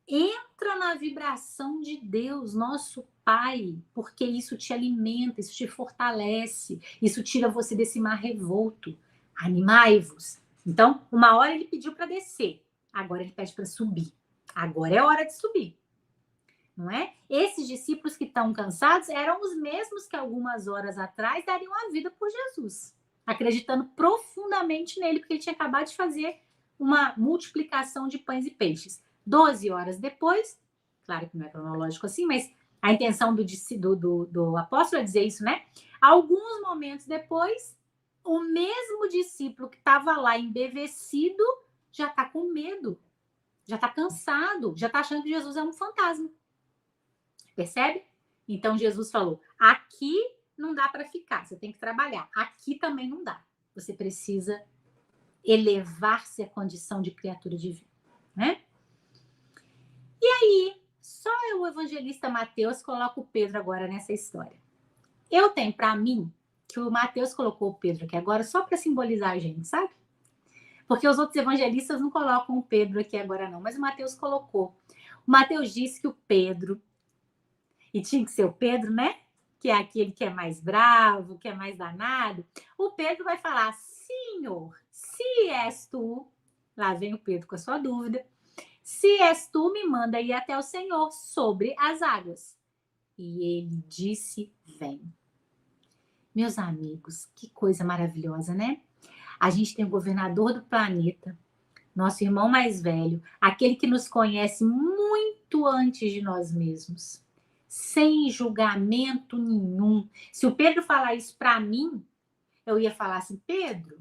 entra na vibração de Deus, nosso Pai, porque isso te alimenta, isso te fortalece, isso tira você desse mar revolto. Animai-vos. Então, uma hora ele pediu para descer, agora ele pede para subir. Agora é hora de subir. Não é? Esses discípulos que estão cansados eram os mesmos que algumas horas atrás dariam a vida por Jesus, acreditando profundamente nele, porque ele tinha acabado de fazer uma multiplicação de pães e peixes. 12 horas depois, claro que não é cronológico assim, mas a intenção do apóstolo é dizer isso, né? Alguns momentos depois, o mesmo discípulo que estava lá embevecido já está com medo, já está cansado, já está achando que Jesus é um fantasma. Percebe? Então Jesus falou: aqui não dá para ficar, você tem que trabalhar. Aqui também não dá. Você precisa elevar-se à condição de criatura divina, né? E aí, só o evangelista Mateus coloca o Pedro agora nessa história. Eu tenho para mim que o Mateus colocou o Pedro aqui agora só para simbolizar a gente, sabe? Porque os outros evangelistas não colocam o Pedro aqui agora não, mas o Mateus colocou. O Mateus disse que o Pedro, e tinha que ser o Pedro, né? Que é aquele que é mais bravo, que é mais danado. O Pedro vai falar: Senhor, se és tu, lá vem o Pedro com a sua dúvida, se és tu, me manda ir até o Senhor sobre as águas. E ele disse: vem. Meus amigos, que coisa maravilhosa, né? A gente tem o governador do planeta, nosso irmão mais velho, aquele que nos conhece muito antes de nós mesmos, sem julgamento nenhum. Se o Pedro falar isso para mim, eu ia falar assim: Pedro,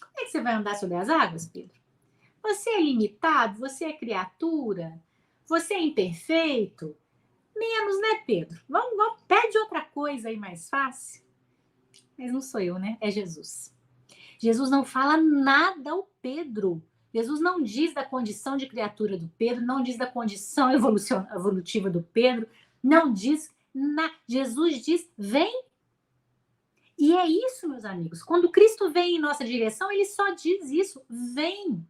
como é que você vai andar sobre as águas, Pedro? Você é limitado, você é criatura, você é imperfeito. Menos, né, Pedro? Vamos, pede outra coisa aí mais fácil. Mas não sou eu, né? É Jesus. Jesus não fala nada ao Pedro. Jesus não diz da condição de criatura do Pedro, não diz da condição evolutiva do Pedro, não diz nada. Jesus diz: vem. E é isso, meus amigos. Quando Cristo vem em nossa direção, ele só diz isso: vem.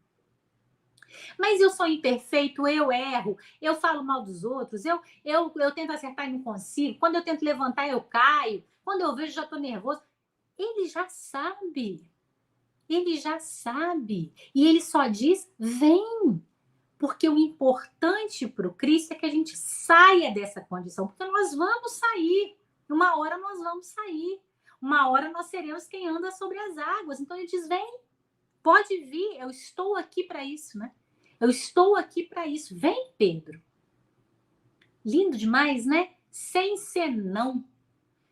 Mas eu sou imperfeito, eu erro, eu falo mal dos outros, eu tento acertar e não consigo. Quando eu tento levantar, eu caio. Quando eu vejo, já estou nervoso. Ele já sabe. Ele já sabe. E ele só diz: vem. Porque o importante para o Cristo é que a gente saia dessa condição. Porque nós vamos sair. Uma hora nós vamos sair. Uma hora nós seremos quem anda sobre as águas. Então ele diz: vem. Pode vir. Eu estou aqui para isso, né? Eu estou aqui para isso. Vem, Pedro. Lindo demais, né? Sem senão,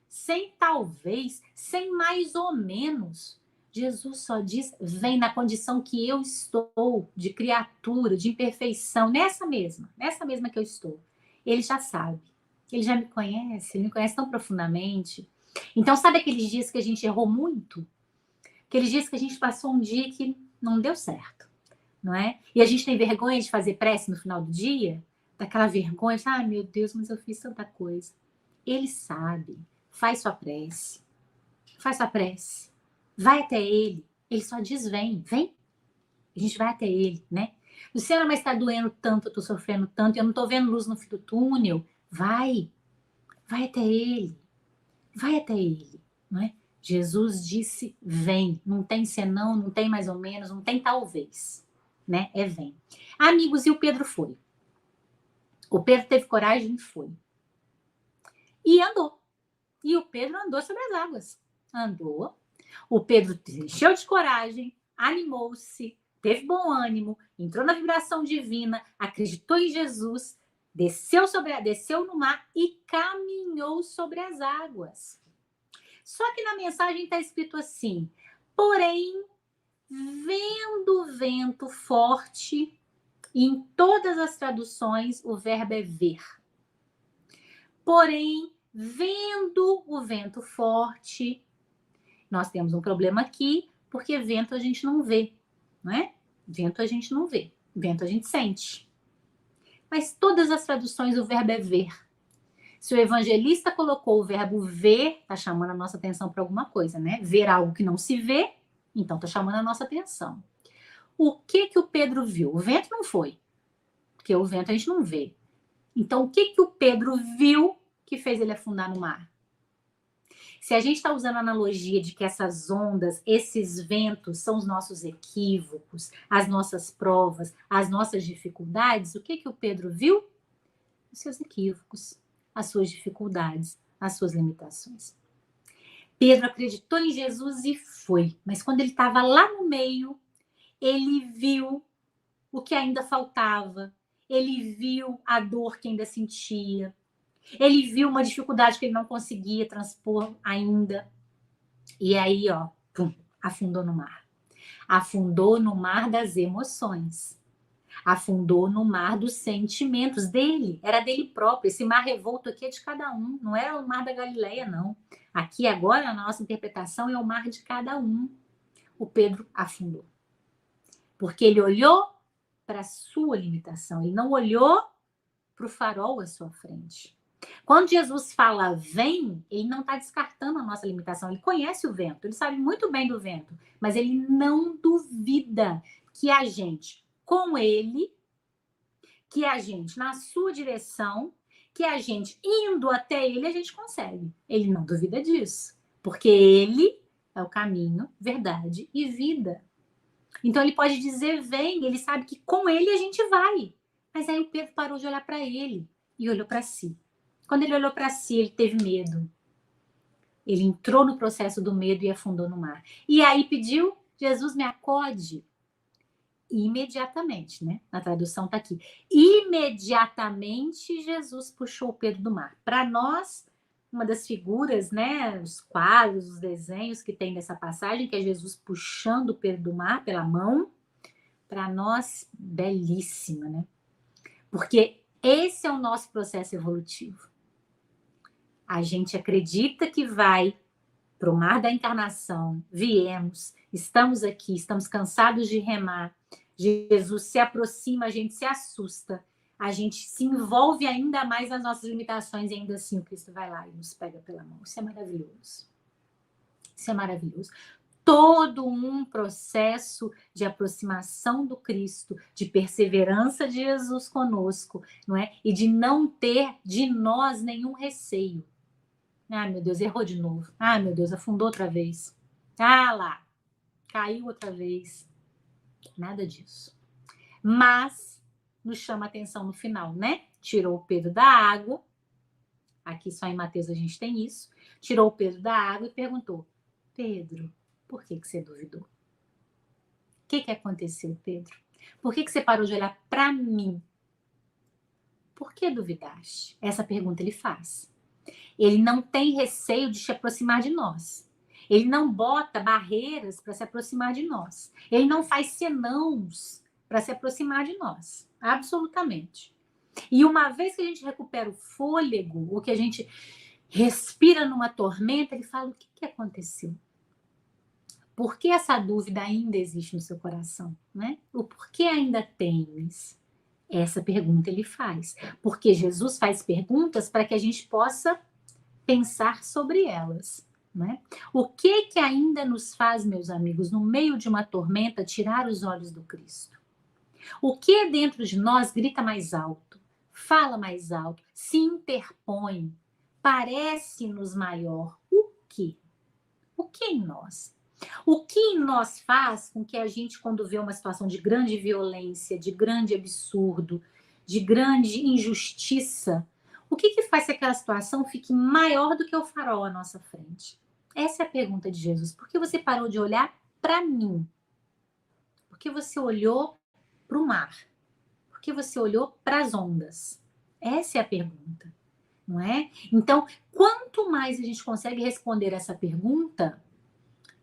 sem talvez, sem mais ou menos. Jesus só diz: vem, na condição que eu estou, de criatura, de imperfeição, nessa mesma que eu estou. Ele já sabe. Ele já me conhece, ele me conhece tão profundamente. Então, sabe aqueles dias que a gente errou muito? Aqueles dias que a gente passou um dia que não deu certo. Não é? E a gente tem vergonha de fazer prece no final do dia, daquela vergonha, ai meu Deus, mas eu fiz tanta coisa. Ele sabe, faz sua prece, vai até ele, ele só diz: vem, a gente vai até ele, né? Luciana, mas está doendo tanto, eu estou sofrendo tanto, eu não estou vendo luz no fim do túnel. Vai até ele, não é? Jesus disse: vem, não tem senão, não tem mais ou menos, não tem talvez. Né? Vem. Amigos, e o Pedro foi. O Pedro teve coragem e foi. E andou. E o Pedro andou sobre as águas. Andou. O Pedro encheu de coragem, animou-se, teve bom ânimo, entrou na vibração divina, acreditou em Jesus, desceu no mar e caminhou sobre as águas. Só que na mensagem está escrito assim: porém, vendo o vento forte, e em todas as traduções o verbo é ver. Porém, vendo o vento forte, nós temos um problema aqui, porque vento a gente não vê, não é? Vento a gente não vê, vento a gente sente. Mas todas as traduções o verbo é ver. Se o evangelista colocou o verbo ver, está chamando a nossa atenção para alguma coisa, né? Ver algo que não se vê, então está chamando a nossa atenção. O que o Pedro viu? O vento não foi, porque o vento a gente não vê. Então, o que o Pedro viu que fez ele afundar no mar? Se a gente está usando a analogia de que essas ondas, esses ventos são os nossos equívocos, as nossas provas, as nossas dificuldades, o que o Pedro viu? Os seus equívocos, as suas dificuldades, as suas limitações. Pedro acreditou em Jesus e foi, mas quando ele estava lá no meio, ele viu o que ainda faltava, ele viu a dor que ainda sentia, ele viu uma dificuldade que ele não conseguia transpor ainda. E aí, ó, pum, afundou no mar. Afundou no mar das emoções. Afundou no mar dos sentimentos dele. Era dele próprio. Esse mar revolto aqui é de cada um. Não é o mar da Galileia, não. Aqui agora, a nossa interpretação é o mar de cada um. O Pedro afundou. Porque ele olhou para a sua limitação. Ele não olhou para o farol à sua frente. Quando Jesus fala vem, ele não está descartando a nossa limitação. Ele conhece o vento, ele sabe muito bem do vento, mas ele não duvida que a gente, com ele, que a gente na sua direção, que a gente indo até ele, a gente consegue. Ele não duvida disso, porque ele é o caminho, verdade e vida. Então ele pode dizer vem, ele sabe que com ele a gente vai. Mas aí o Pedro parou de olhar para ele e olhou para si. Quando ele olhou para si, ele teve medo. Ele entrou no processo do medo e afundou no mar. E aí pediu, Jesus me acode. Imediatamente, né? Na tradução está aqui. Imediatamente Jesus puxou Pedro do mar. Para nós, uma das figuras, né? Os quadros, os desenhos que tem nessa passagem, que é Jesus puxando Pedro do mar pela mão. Para nós, belíssima, né? Porque esse é o nosso processo evolutivo. A gente acredita que vai para o mar da encarnação, viemos, estamos aqui, estamos cansados de remar. Jesus se aproxima, a gente se assusta, a gente se envolve ainda mais nas nossas limitações e ainda assim o Cristo vai lá e nos pega pela mão. Isso é maravilhoso. Isso é maravilhoso. Todo um processo de aproximação do Cristo, de perseverança de Jesus conosco, não é? E de não ter de nós nenhum receio. Ah, meu Deus, errou de novo. Ah, meu Deus, afundou outra vez. Ah, lá, caiu outra vez. Nada disso. Mas nos chama a atenção no final, né? Tirou o Pedro da água. Aqui só em Mateus a gente tem isso. Tirou o Pedro da água e perguntou: Pedro, por que você duvidou? O que aconteceu, Pedro? Por que você parou de olhar para mim? Por que duvidaste? Essa pergunta ele faz. Ele não tem receio de se aproximar de nós. Ele não bota barreiras para se aproximar de nós. Ele não faz senãos para se aproximar de nós. Absolutamente. E uma vez que a gente recupera o fôlego, ou que a gente respira numa tormenta, ele fala: o que aconteceu? Por que essa dúvida ainda existe no seu coração? Né? O porquê ainda temes? Essa pergunta ele faz. Porque Jesus faz perguntas para que a gente possa pensar sobre elas. Né? O que ainda nos faz, meus amigos, no meio de uma tormenta, tirar os olhos do Cristo? O que dentro de nós grita mais alto, fala mais alto, se interpõe, parece-nos maior? O quê? O que em nós? O que em nós faz com que a gente, quando vê uma situação de grande violência, de grande absurdo, de grande injustiça, o que faz que aquela situação fique maior do que o farol à nossa frente? Essa é a pergunta de Jesus. Por que você parou de olhar para mim? Por que você olhou para o mar? Por que você olhou para as ondas? Essa é a pergunta, não é? Então, quanto mais a gente consegue responder essa pergunta,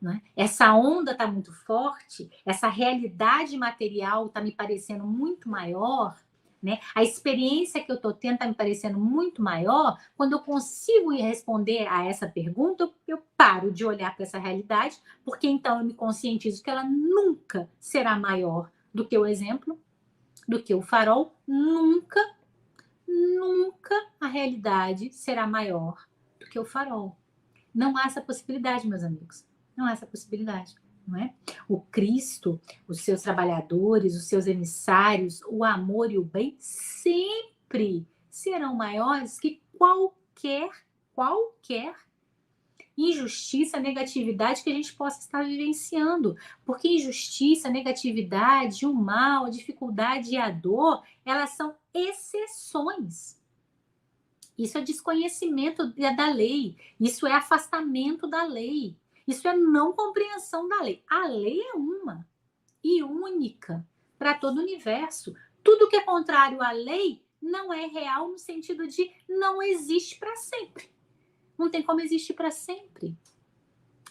né? Essa onda está muito forte, essa realidade material está me parecendo muito maior, né? A experiência que eu estou tendo está me parecendo muito maior. Quando eu consigo responder a essa pergunta, eu paro de olhar para essa realidade, porque então eu me conscientizo que ela nunca será maior do que o exemplo, do que o farol, nunca, nunca a realidade será maior do que o farol. Não há essa possibilidade, meus amigos. Não há essa possibilidade, não é? O Cristo, os seus trabalhadores, os seus emissários, o amor e o bem sempre serão maiores que qualquer injustiça, negatividade que a gente possa estar vivenciando. Porque injustiça, negatividade, o mal, a dificuldade e a dor, elas são exceções. Isso é desconhecimento da lei. Isso é afastamento da lei. Isso é não compreensão da lei. A lei é uma e única para todo o universo. Tudo que é contrário à lei não é real no sentido de não existe para sempre. Não tem como existir para sempre.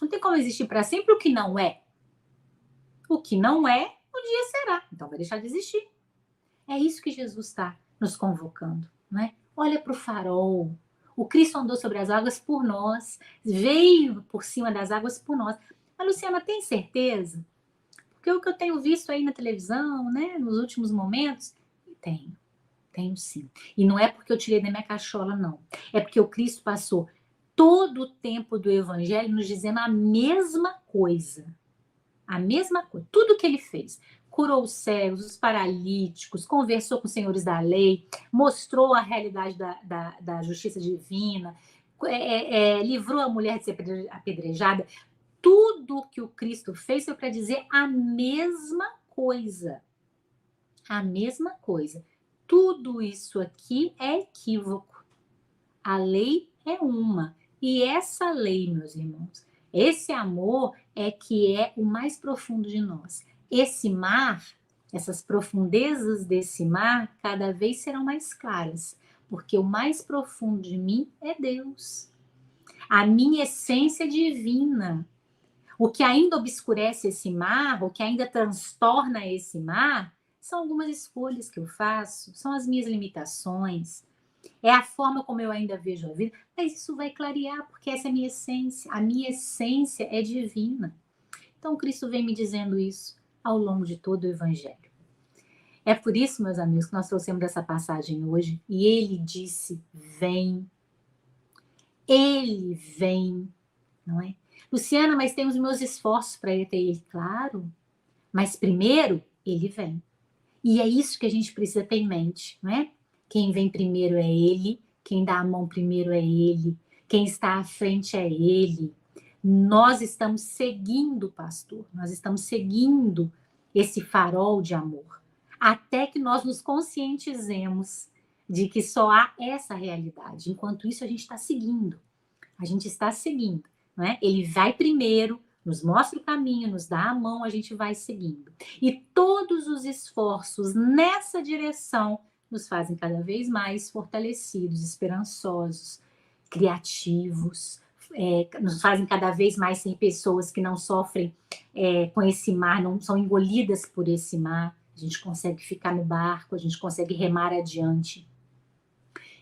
Não tem como existir para sempre o que não é. O que não é, um dia será. Então vai deixar de existir. É isso que Jesus está nos convocando, né? Olha para o farol. O Cristo andou sobre as águas por nós, veio por cima das águas por nós. Mas, Luciana, tem certeza? Porque o que eu tenho visto aí na televisão, né, nos últimos momentos, tenho sim. E não é porque eu tirei da minha cachola, não. É porque o Cristo passou todo o tempo do Evangelho nos dizendo a mesma coisa. A mesma coisa. Tudo que ele fez. Curou os cegos, os paralíticos, conversou com os senhores da lei, mostrou a realidade da justiça divina, livrou a mulher de ser apedrejada. Tudo que o Cristo fez foi para dizer a mesma coisa. A mesma coisa. Tudo isso aqui é equívoco. A lei é uma. E essa lei, meus irmãos, esse amor é que é o mais profundo de nós. Esse mar, essas profundezas desse mar, cada vez serão mais claras, porque o mais profundo de mim é Deus. A minha essência divina. O que ainda obscurece esse mar, o que ainda transtorna esse mar, são algumas escolhas que eu faço, são as minhas limitações, é a forma como eu ainda vejo a vida, mas isso vai clarear, porque essa é a minha essência. A minha essência é divina. Então, Cristo vem me dizendo isso ao longo de todo o Evangelho. É por isso, meus amigos, que nós trouxemos essa passagem hoje, e ele disse: vem. Ele vem, não é? Luciana, mas tem os meus esforços para ir até ele. Claro, mas primeiro, ele vem. E é isso que a gente precisa ter em mente, não é? Quem vem primeiro é ele, quem dá a mão primeiro é ele, quem está à frente é ele. Nós estamos seguindo o pastor, nós estamos seguindo esse farol de amor, até que nós nos conscientizemos de que só há essa realidade. Enquanto isso, a gente está seguindo, não é? Ele vai primeiro, nos mostra o caminho, nos dá a mão, a gente vai seguindo. E todos os esforços nessa direção nos fazem cada vez mais fortalecidos, esperançosos, criativos, nos fazem cada vez mais ser pessoas que não sofrem com esse mar, não são engolidas por esse mar. A gente consegue ficar no barco, a gente consegue remar adiante.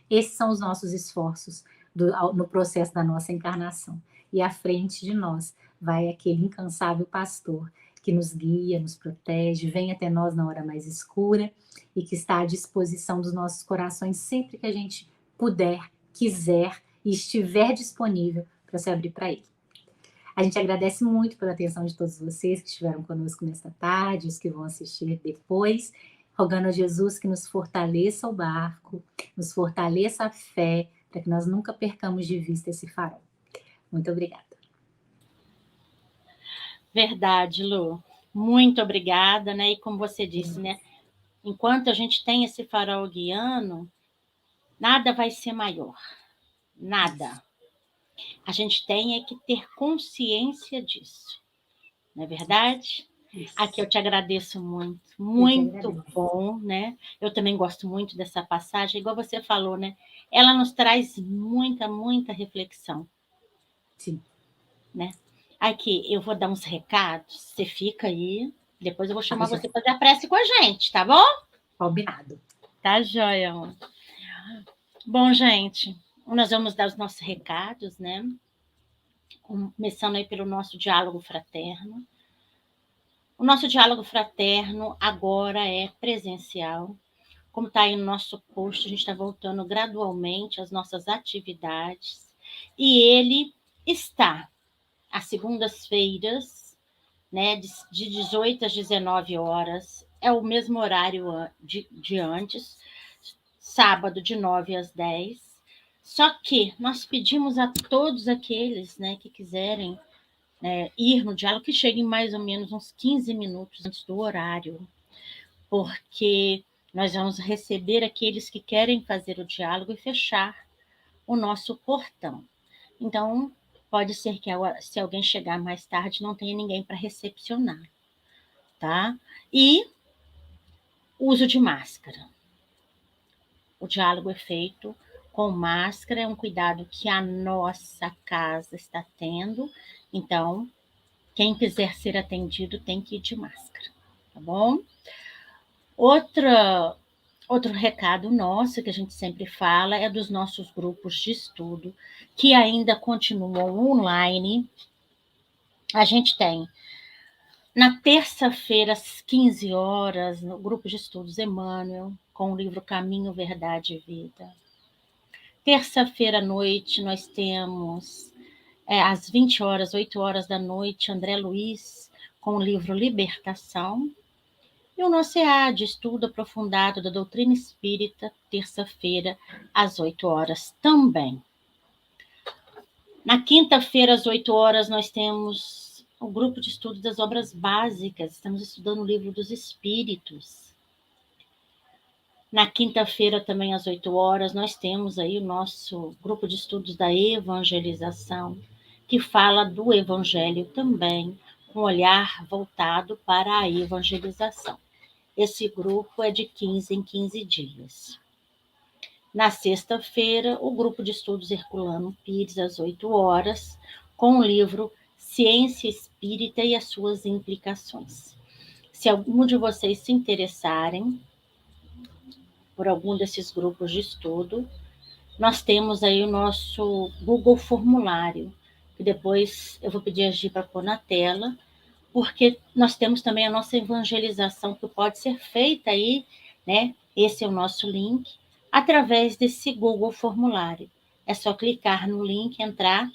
Esses são os nossos esforços no processo da nossa encarnação. E à frente de nós vai aquele incansável pastor que nos guia, nos protege, vem até nós na hora mais escura e que está à disposição dos nossos corações sempre que a gente puder, quiser e estiver disponível para se abrir para ele. A gente agradece muito pela atenção de todos vocês que estiveram conosco nesta tarde, os que vão assistir depois, rogando a Jesus que nos fortaleça o barco, nos fortaleça a fé, para que nós nunca percamos de vista esse farol. Muito obrigada. Verdade, Lu. Muito obrigada, né? E como você disse, né? Enquanto a gente tem esse farol guiando, nada vai ser maior. Nada. A gente tem é que ter consciência disso. Não é verdade? Isso. Aqui eu te agradeço muito. Muito bom, né? Eu também gosto muito dessa passagem. Igual você falou, né? Ela nos traz muita, muita reflexão. Sim. Né? Aqui, eu vou dar uns recados. Você fica aí. Depois eu vou chamar você para fazer a prece com a gente, tá bom? Combinado. Tá joia, amor. Bom, gente, nós vamos dar os nossos recados, né? Começando aí pelo nosso diálogo fraterno. O nosso diálogo fraterno agora é presencial. como está aí no nosso post, a gente está voltando gradualmente às nossas atividades. E ele está às segundas-feiras, né, de 18 às 19 horas. É o mesmo horário de antes, sábado de 9 às 10. Só que nós pedimos a todos aqueles, né, que quiserem ir no diálogo, que cheguem mais ou menos uns 15 minutos antes do horário, porque nós vamos receber aqueles que querem fazer o diálogo e fechar o nosso portão. Então, pode ser que se alguém chegar mais tarde, não tenha ninguém para recepcionar, tá? E uso de máscara. O diálogo é feito com máscara, é um cuidado que a nossa casa está tendo. Então, quem quiser ser atendido tem que ir de máscara, tá bom? Outro recado nosso, que a gente sempre fala, é dos nossos grupos de estudo, que ainda continuam online. A gente tem, na terça-feira, às 15 horas, no grupo de estudos Emmanuel, com o livro Caminho, Verdade e Vida. Terça-feira à noite, nós temos, às 20 horas, 8 horas da noite, André Luiz, com o livro Libertação. E o nosso EAD, estudo aprofundado da doutrina espírita, terça-feira, às 8 horas também. Na quinta-feira, às 8 horas, nós temos o grupo de estudo das obras básicas. Estamos estudando o livro dos Espíritos. Na quinta-feira, também às 8 horas, nós temos aí o nosso grupo de estudos da evangelização, que fala do evangelho também, com um olhar voltado para a evangelização. Esse grupo é de 15 em 15 dias. Na sexta-feira, o grupo de estudos Herculano Pires, às 8 horas, com o livro Ciência Espírita e as suas implicações. Se algum de vocês se interessarem por algum desses grupos de estudo, nós temos aí o nosso Google Formulário, que depois eu vou pedir a Gi para pôr na tela, porque nós temos também a nossa evangelização, que pode ser feita aí, né? Esse é o nosso link, através desse Google Formulário. É só clicar no link, entrar,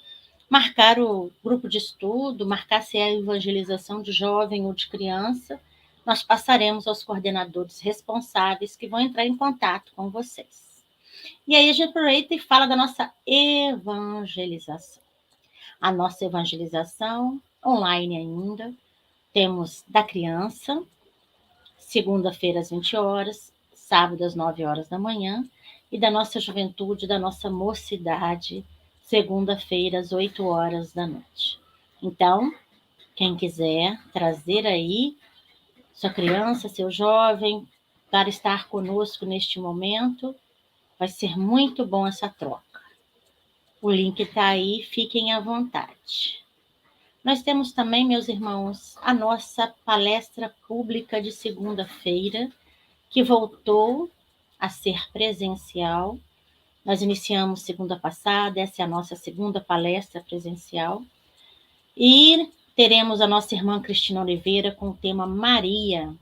marcar o grupo de estudo, marcar se é a evangelização de jovem ou de criança. Nós passaremos aos coordenadores responsáveis que vão entrar em contato com vocês. E aí a gente aproveita e fala da nossa evangelização. A nossa evangelização, online ainda, temos da criança, segunda-feira às 20 horas, sábado às 9 horas da manhã, e da nossa juventude, da nossa mocidade, segunda-feira às 8 horas da noite. Então, quem quiser trazer aí sua criança, seu jovem, para estar conosco neste momento, vai ser muito bom essa troca. O link está aí, fiquem à vontade. Nós temos também, meus irmãos, a nossa palestra pública de segunda-feira, que voltou a ser presencial. Nós iniciamos segunda passada, essa é a nossa segunda palestra presencial. E teremos a nossa irmã Cristina Oliveira com o tema Maria,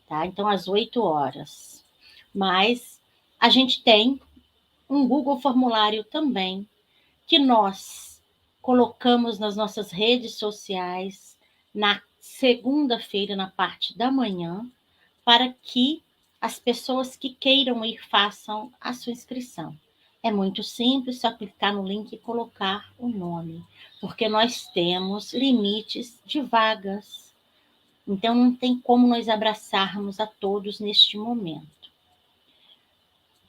tá? Então, às 8 horas. Mas a gente tem um Google Formulário também, que nós colocamos nas nossas redes sociais na segunda-feira, na parte da manhã, para que as pessoas que queiram ir façam a sua inscrição. É muito simples, só clicar no link e colocar o nome, porque nós temos limites de vagas. Então, não tem como nós abraçarmos a todos neste momento.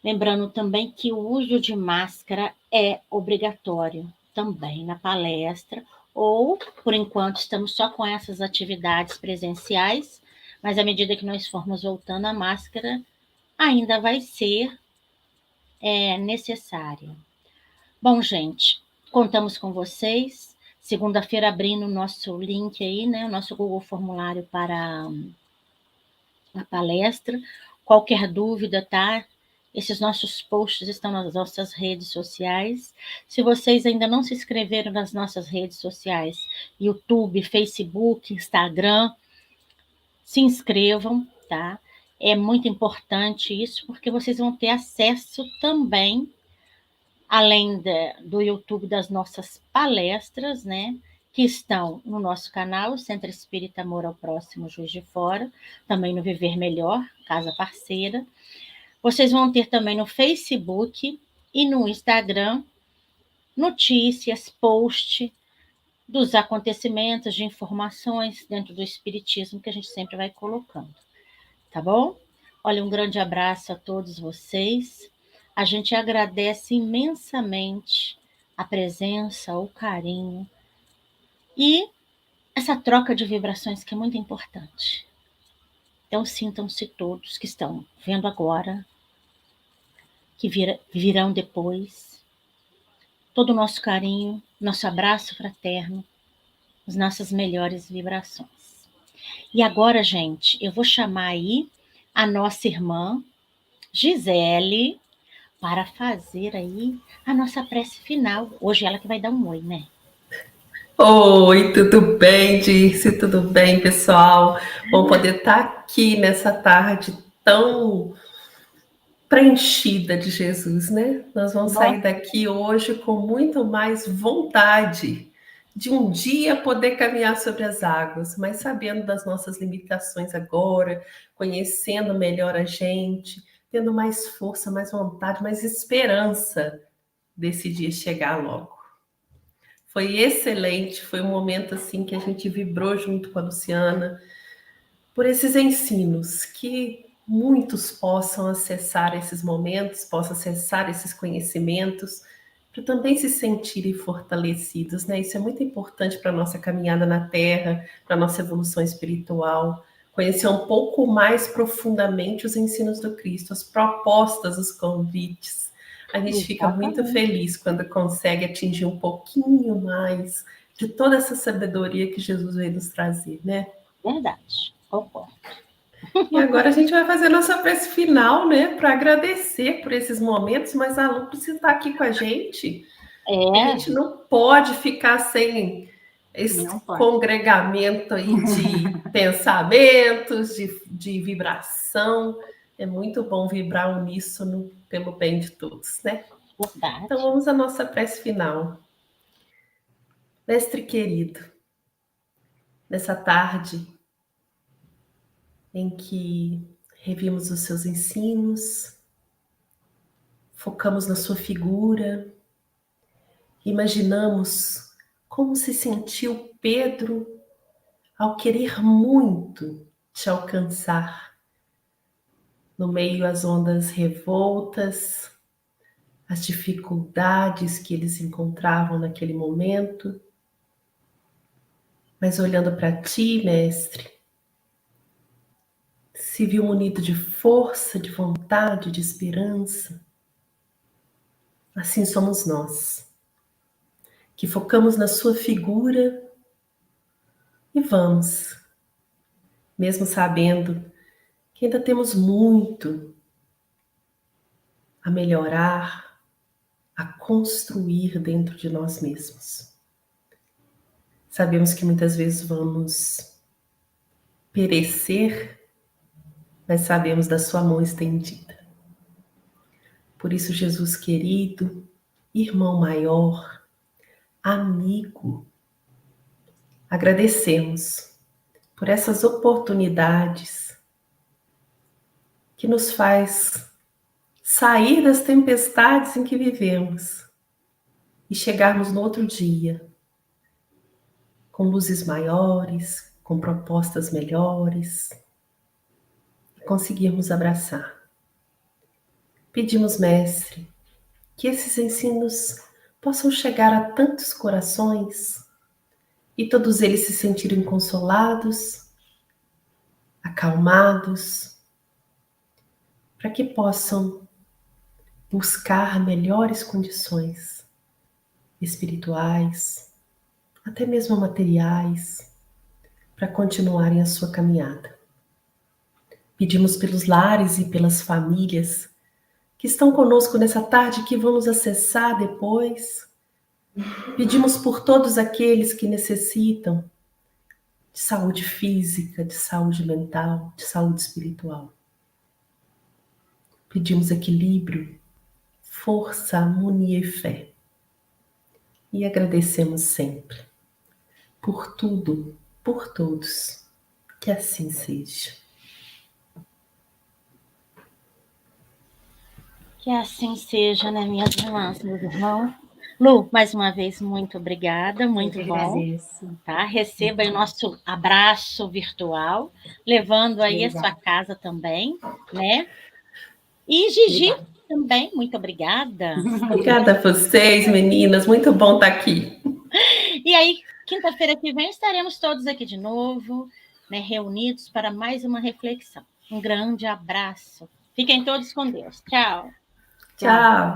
Lembrando também que o uso de máscara é obrigatório também na palestra, ou, por enquanto, estamos só com essas atividades presenciais, mas à medida que nós formos voltando, a máscara ainda vai ser necessária. Bom, gente, contamos com vocês. Segunda-feira abrindo o nosso link aí, né? O nosso Google Formulário para a palestra. Qualquer dúvida, tá? Esses nossos posts estão nas nossas redes sociais. Se vocês ainda não se inscreveram nas nossas redes sociais, YouTube, Facebook, Instagram, se inscrevam, tá? É muito importante isso, porque vocês vão ter acesso também, além do YouTube, das nossas palestras, né? Que estão no nosso canal, Centro Espírita Amor ao Próximo, Juiz de Fora, também no Viver Melhor, casa parceira. Vocês vão ter também no Facebook e no Instagram notícias, post dos acontecimentos, de informações dentro do Espiritismo que a gente sempre vai colocando, tá bom? Olha, um grande abraço a todos vocês. A gente agradece imensamente a presença, o carinho e essa troca de vibrações que é muito importante. Então, sintam-se todos que estão vendo agora, que virão depois, todo o nosso carinho, nosso abraço fraterno, as nossas melhores vibrações. E agora, gente, eu vou chamar aí a nossa irmã Gisele para fazer aí a nossa prece final. Hoje ela que vai dar um oi, né? Oi, tudo bem, Dirce? Tudo bem, pessoal? Bom poder estar aqui nessa tarde tão preenchida de Jesus, né? Nós vamos sair daqui hoje com muito mais vontade de um dia poder caminhar sobre as águas, mas sabendo das nossas limitações agora, conhecendo melhor a gente, tendo mais força, mais vontade, mais esperança desse dia chegar logo. Foi excelente, foi um momento assim que a gente vibrou junto com a Luciana por esses ensinos, que muitos possam acessar esses momentos, possam acessar esses conhecimentos, para também se sentirem fortalecidos, né? Isso é muito importante para a nossa caminhada na Terra, para a nossa evolução espiritual, conhecer um pouco mais profundamente os ensinos do Cristo, as propostas, os convites. A gente fica muito feliz quando consegue atingir um pouquinho mais de toda essa sabedoria que Jesus veio nos trazer, né? Verdade, concordo. E agora a gente vai fazer nossa prece final, né? Para agradecer por esses momentos, mas a Lu precisa estar aqui com a gente. A gente não pode ficar sem esse congregamento aí de pensamentos, de vibração. É muito bom vibrar uníssono pelo bem de todos, né? Verdade. Então vamos à nossa prece final. Mestre querido, nessa tarde em que revimos os seus ensinos, focamos na sua figura, imaginamos como se sentiu Pedro ao querer muito te alcançar, no meio às ondas revoltas, as dificuldades que eles encontravam naquele momento. Mas olhando para ti, mestre, se viu munido de força, de vontade, de esperança. Assim somos nós, que focamos na sua figura e vamos, mesmo sabendo que ainda temos muito a melhorar, a construir dentro de nós mesmos. Sabemos que muitas vezes vamos perecer, mas sabemos da sua mão estendida. Por isso, Jesus querido, irmão maior, amigo, agradecemos por essas oportunidades que nos faz sair das tempestades em que vivemos e chegarmos no outro dia com luzes maiores, com propostas melhores, e conseguirmos abraçar. Pedimos, mestre, que esses ensinos possam chegar a tantos corações e todos eles se sentirem consolados, acalmados, para que possam buscar melhores condições espirituais, até mesmo materiais, para continuarem a sua caminhada. Pedimos pelos lares e pelas famílias que estão conosco nessa tarde, que vão nos acessar depois. Pedimos por todos aqueles que necessitam de saúde física, de saúde mental, de saúde espiritual. Pedimos equilíbrio, força, harmonia e fé. E agradecemos sempre por tudo, por todos. Que assim seja. Que assim seja, né, minhas irmãs, meus irmãos. Lu, mais uma vez, muito obrigada, muito bom. Agradeço. Tá? Receba aí o nosso abraço virtual, levando aí a sua casa também, né? E Gigi também, muito obrigada. Obrigada a vocês, meninas. Muito bom estar aqui. E aí, quinta-feira que vem, estaremos todos aqui de novo, né, reunidos para mais uma reflexão. Um grande abraço. Fiquem todos com Deus. Tchau. Tchau.